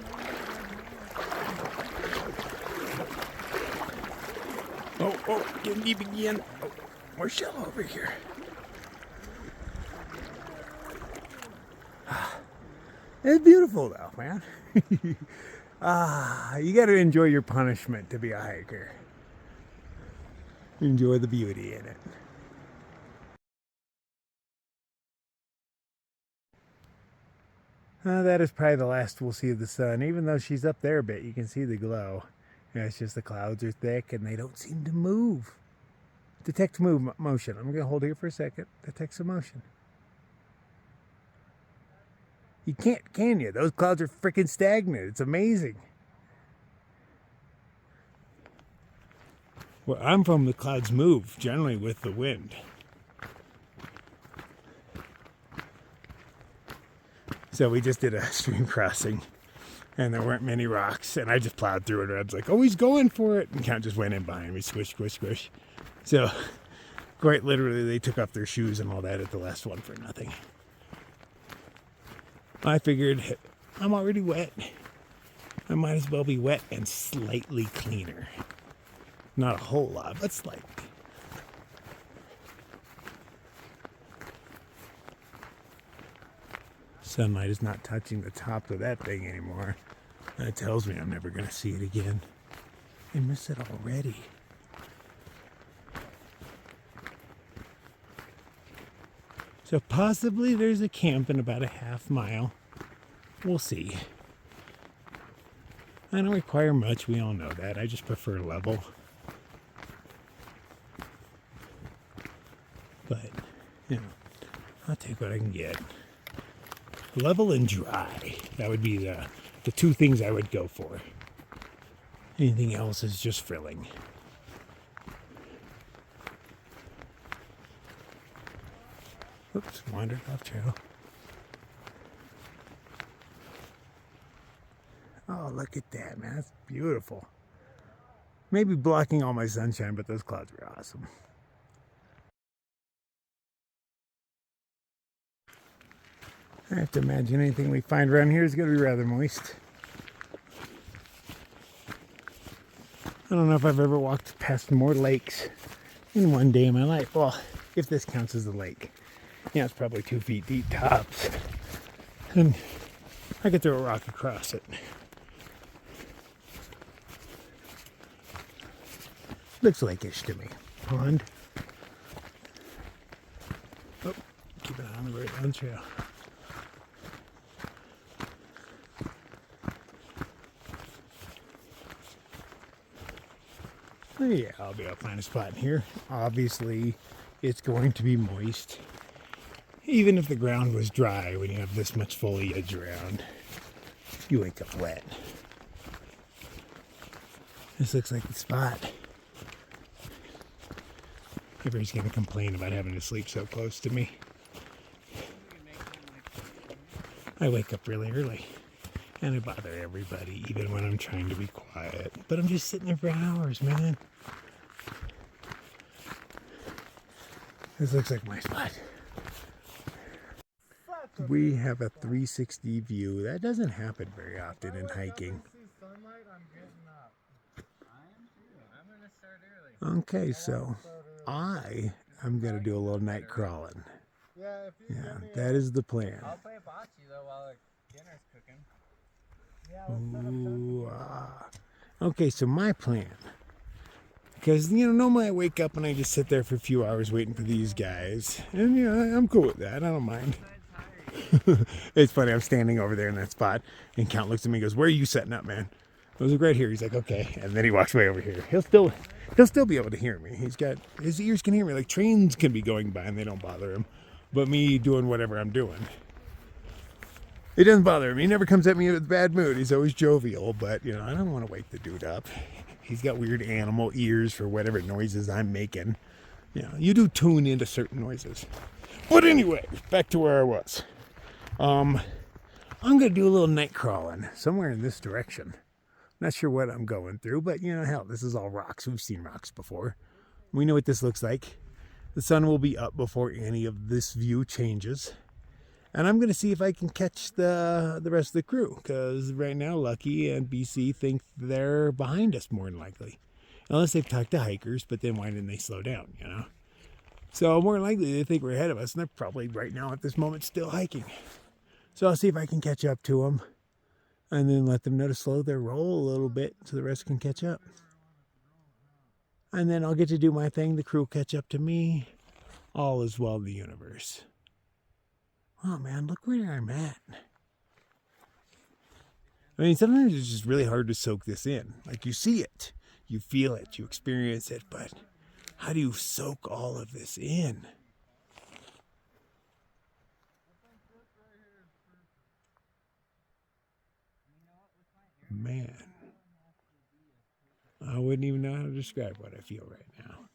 Oh, getting deep again. Oh, more shallow over here. It's beautiful though, man. You got to enjoy your punishment to be a hiker. Enjoy the beauty in it. That is probably the last we'll see of the sun. Even though she's up there a bit, you can see the glow. Yeah, it's just the clouds are thick and they don't seem to move. Detect motion. I'm going to hold here for a second. Detect some motion. You can't, can you? Those clouds are freaking stagnant. It's amazing. Where I'm from, the clouds move generally with the wind. So we just did a stream crossing, and there weren't many rocks, and I just plowed through it. And I was like, oh, he's going for it. And Count just went in behind me, squish, squish, squish. So quite literally, they took off their shoes and all that at the last one for nothing. I figured I'm already wet. I might as well be wet and slightly cleaner. Not a whole lot, but slightly. Sunlight is not touching the top of that thing anymore. That tells me I'm never going to see it again. I miss it already. So possibly there's a camp in about a half mile. We'll see. I don't require much, we all know that. I just prefer level. But, you know, I'll take what I can get. Level and dry. That would be the two things I would go for. Anything else is just frilling. Oops, wandered off trail. Oh, look at that, man. That's beautiful. Maybe blocking all my sunshine, but those clouds are awesome. I have to imagine anything we find around here is going to be rather moist. I don't know if I've ever walked past more lakes in one day in my life. Well, if this counts as a lake. Yeah, it's probably 2 feet deep tops. And I could throw a rock across it. Looks lakeish to me. Pond. Oh, keep it on the right on trail. Yeah, I'll be able to find a spot in here. Obviously, it's going to be moist. Even if the ground was dry, when you have this much foliage around, you wake up wet. This looks like the spot. Everybody's going to complain about having to sleep so close to me. I wake up really early. And I bother everybody, even when I'm trying to be quiet. But I'm just sitting there for hours, man. This looks like my spot. We have a 360 view. That doesn't happen very often in hiking. Okay, so I am going to do a little night crawling. Yeah, that is the plan. I'll play bocce though while the dinner's cooking. Ooh, okay, so my plan, because, you know, normally I wake up and I just sit there for a few hours waiting for these guys, and, you know, I'm cool with that. I don't mind. It's funny, I'm standing over there in that spot, and Count looks at me and goes, where are you setting up, man? I was like, right here. He's like, okay, and then he walks way over here. He'll still be able to hear me. His ears can hear me, like trains can be going by and they don't bother him, but me doing whatever I'm doing, it doesn't bother him. He never comes at me with a bad mood. He's always jovial, but, you know, I don't want to wake the dude up. He's got weird animal ears for whatever noises I'm making. You know, you do tune into certain noises. But anyway, back to where I was. I'm going to do a little night crawling somewhere in this direction. Not sure what I'm going through, but, you know, hell, this is all rocks. We've seen rocks before. We know what this looks like. The sun will be up before any of this view changes. And I'm going to see if I can catch the rest of the crew, because right now Lucky and BC think they're behind us more than likely. Unless they've talked to hikers, but then why didn't they slow down, you know? So more likely they think we're ahead of us, and they're probably right now at this moment still hiking. So I'll see if I can catch up to them, and then let them know to slow their roll a little bit so the rest can catch up. And then I'll get to do my thing, the crew will catch up to me. All is well in the universe. Oh man, look where I'm at. I mean, sometimes it's just really hard to soak this in. Like, you see it, you feel it, you experience it, but how do you soak all of this in? Man, I would wouldn't even know how to describe what I feel right now.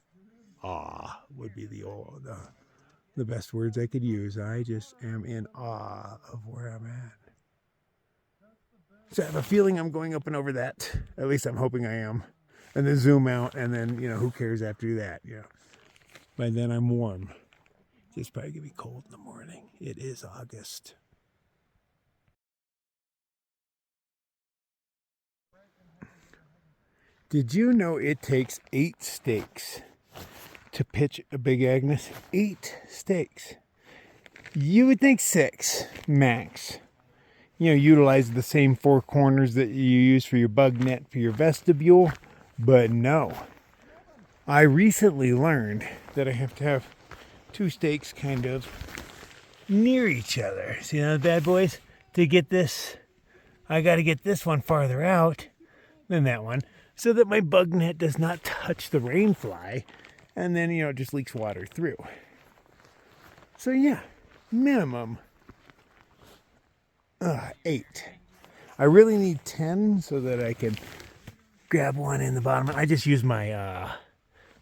Awe would be the best words I could use. I just am in awe of where I'm at. So I have a feeling I'm going up and over that. At least I'm hoping I am. And then zoom out, and then, who cares after that? By then I'm warm. It's probably going to be cold in the morning. It is August. Did you know it takes 8 steaks to pitch a Big Agnes? 8 steaks. You would think 6 max. Utilize the same 4 corners that you use for your bug net for your vestibule. But no. I recently learned that I have to have 2 steaks kind of near each other. See those bad boys? To get this, I got to get this one farther out than that one, so that my bug net does not touch the rain fly, and then, it just leaks water through. So yeah, minimum 8. I really need 10 so that I can grab one in the bottom. I just use my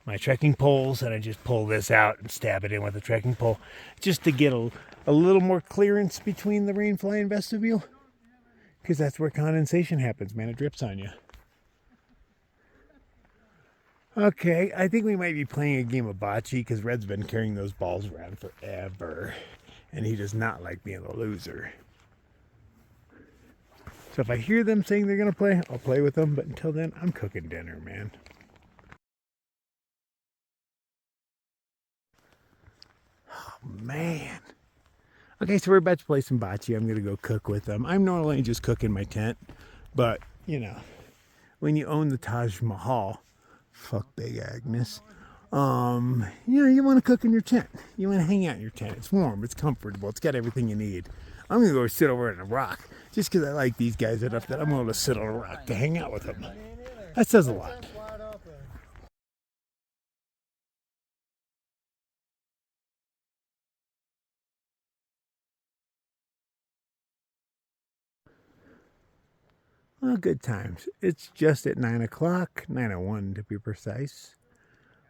my trekking poles, and I just pull this out and stab it in with a trekking pole just to get a little more clearance between the rain fly and vestibule, because that's where condensation happens, man. It drips on you. Okay, I think we might be playing a game of bocce, because Red's been carrying those balls around forever, and he does not like being a loser. So if I hear them saying they're going to play, I'll play with them, but until then, I'm cooking dinner, man. Oh, man. Okay, so we're about to play some bocce. I'm going to go cook with them. I'm normally just cooking my tent, but, when you own the Taj Mahal, fuck Big Agnes, you want to cook in your tent. You want to hang out in your tent. It's warm. It's comfortable. It's got everything you need. I'm going to go sit over on a rock just because I like these guys enough that I'm going to sit on a rock to hang out with them. That says a lot. Well, good times. It's just at 9 o'clock, 9:01 to be precise.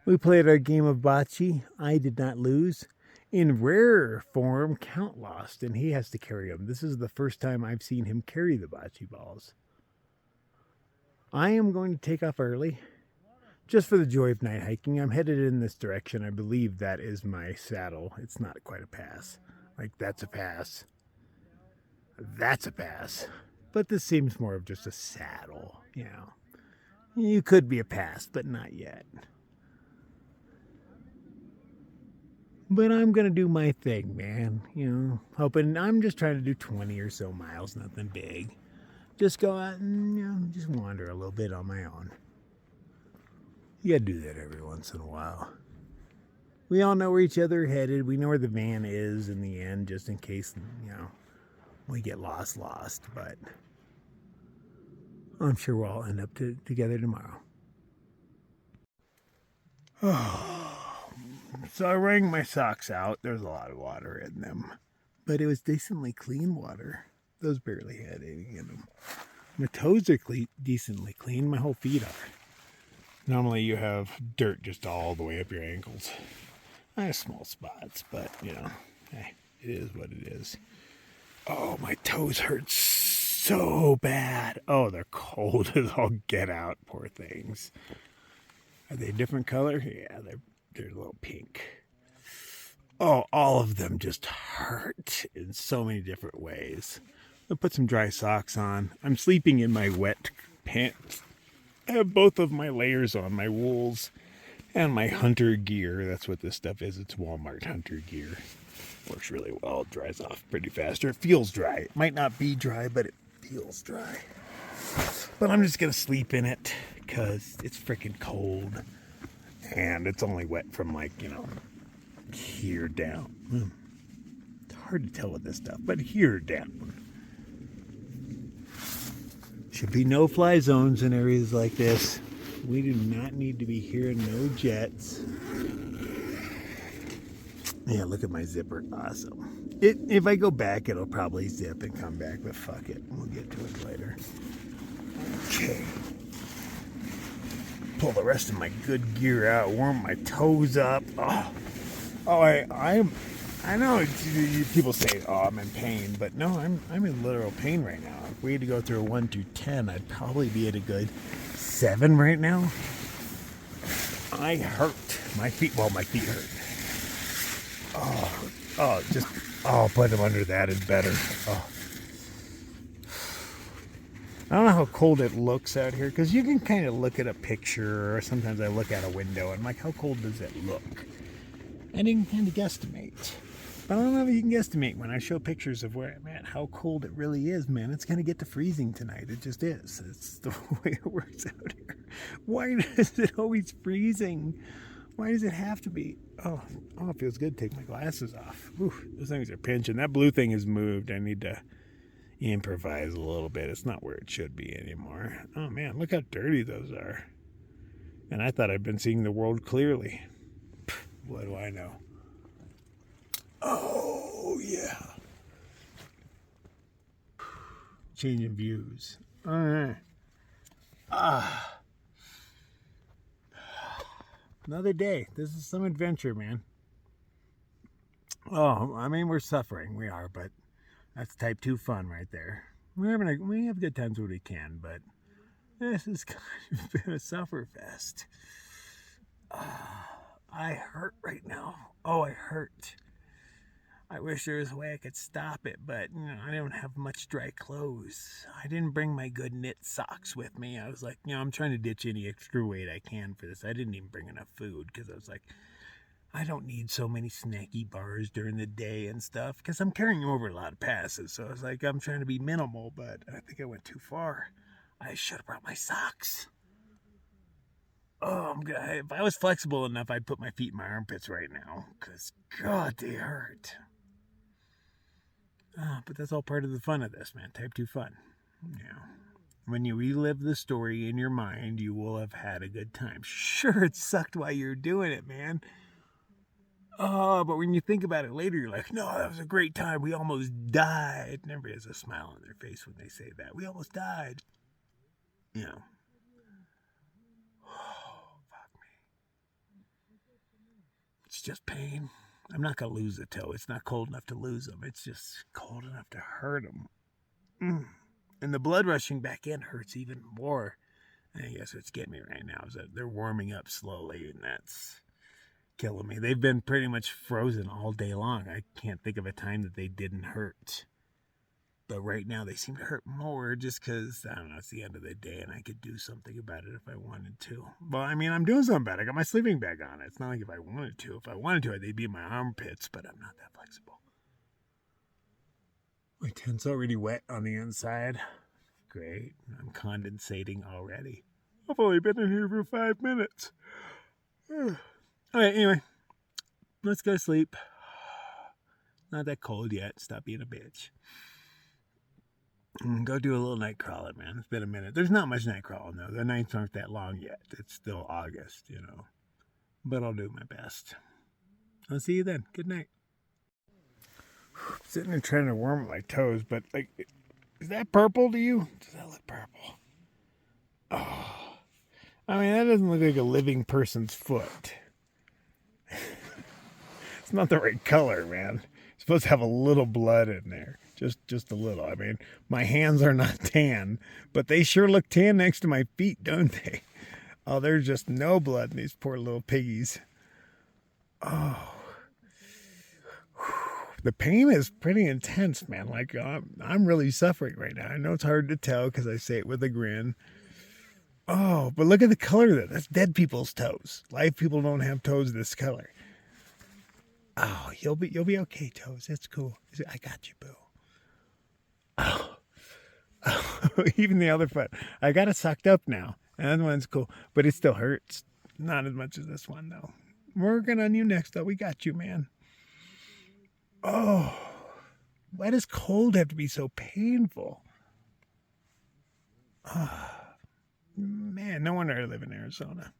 We played our game of bocce. I did not lose. In rare form, Count lost, and he has to carry them. This is the first time I've seen him carry the bocce balls. I am going to take off early, just for the joy of night hiking. I'm headed in this direction. I believe that is my saddle. It's not quite a pass. That's a pass. That's a pass. But this seems more of just a saddle, You could be a pass, but not yet. But I'm going to do my thing, man. Hoping I'm just trying to do 20 or so miles, nothing big. Just go out and, just wander a little bit on my own. You got to do that every once in a while. We all know where each other are headed. We know where the van is in the end, just in case, we get lost. But I'm sure we'll all end up together tomorrow. So I wrung my socks out. There's a lot of water in them, but it was decently clean water. Those barely had anything in them. My toes are decently clean. My whole feet are. Normally you have dirt just all the way up your ankles. I have small spots, but, hey, it is what it is. Oh, my toes hurt so bad. Oh, they're cold as all get out, poor things. Are they a different color? Yeah, they're a little pink. Oh, all of them just hurt in so many different ways. I'll put some dry socks on. I'm sleeping in my wet pants. I have both of my layers on, my wools and my hunter gear. That's what this stuff is. It's Walmart hunter gear. Works really well. It dries off pretty fast. Or it feels dry. It might not be dry, but it feels dry. But I'm just going to sleep in it because it's freaking cold. And it's only wet from here down. It's hard to tell with this stuff, but here down. Should be no fly zones in areas like this. We do not need to be hearing no jets. Yeah, look at my zipper. Awesome. If I go back, it'll probably zip and come back, but fuck it. We'll get to it later. Okay. pull the rest of my good gear out, warm my toes up. I know people say, "Oh, I'm in pain," but no, I'm in literal pain right now. If we had to go through a 1 to 10, I'd probably be at a good 7 right now. I hurt my feet. Well, my feet hurt. Put them under that is better. Oh. I don't know how cold it looks out here, because you can kind of look at a picture, or sometimes I look out a window and I'm like, how cold does it look? And you can kind of guesstimate. But I don't know if you can guesstimate when I show pictures of where I'm at, how cold it really is, man. It's going to get to freezing tonight. It just is. It's the way it works out here. Why is it always freezing? Why does it have to be? Oh, it feels good to take my glasses off. Whew, those things are pinching. That blue thing has moved. I need to improvise a little bit. It's not where it should be anymore. Oh man, look how dirty those are. And I thought I'd been seeing the world clearly. What do I know? Oh yeah. Changing views. All right. Another day. This is some adventure, man. Oh, I mean, we're suffering. We are, but that's type 2 fun right there. We have good times when we can, but this is kind of been a suffer fest. I hurt right now. Oh, I hurt. I wish there was a way I could stop it, but I don't have much dry clothes. I didn't bring my good knit socks with me. I was like, I'm trying to ditch any extra weight I can for this. I didn't even bring enough food because I was like, I don't need so many snacky bars during the day and stuff because I'm carrying over a lot of passes. So I was like, I'm trying to be minimal, but I think I went too far. I should have brought my socks. Oh, if I was flexible enough, I'd put my feet in my armpits right now because, God, they hurt. But that's all part of the fun of this, man. Type 2 fun. When you relive the story in your mind, you will have had a good time. Sure, it sucked while you're doing it, man. Oh, but when you think about it later, you're like, no, that was a great time. We almost died. And everybody has a smile on their face when they say that. We almost died. Oh, fuck me. It's just pain. I'm not going to lose a toe. It's not cold enough to lose them. It's just cold enough to hurt them. And the blood rushing back in hurts even more. I guess what's getting me right now is that they're warming up slowly, and that's killing me. They've been pretty much frozen all day long. I can't think of a time that they didn't hurt. But right now they seem to hurt more just because, I don't know, it's the end of the day and I could do something about it if I wanted to. Well, I mean, I'm doing something about it. I got my sleeping bag on. It's not like if I wanted to. If I wanted to, they'd be in my armpits, but I'm not that flexible. My tent's already wet on the inside. Great. I'm condensating already. I've only been in here for 5 minutes. All right, anyway. Let's go to sleep. Not that cold yet. Stop being a bitch. Go do a little night crawler, man. It's been a minute. There's not much night crawling, though. The nights aren't that long yet. It's still August, But I'll do my best. I'll see you then. Good night. I'm sitting there trying to warm up my toes, but, is that purple to you? Does that look purple? Oh. I mean, that doesn't look like a living person's foot. It's not the right color, man. It's supposed to have a little blood in there. Just a little. I mean, my hands are not tan, but they sure look tan next to my feet, don't they? Oh, there's just no blood in these poor little piggies. Oh. The pain is pretty intense, man. I'm really suffering right now. I know it's hard to tell because I say it with a grin. Oh, but look at the color of that. That's dead people's toes. Live people don't have toes this color. Oh, you'll be okay, toes. It's cool. I got you, boo. Oh. Even the other foot. I got it sucked up now. And that one's cool. But it still hurts. Not as much as this one, though. We're working on you next, though. We got you, man. Oh. Why does cold have to be so painful? Oh. Man, no wonder I live in Arizona.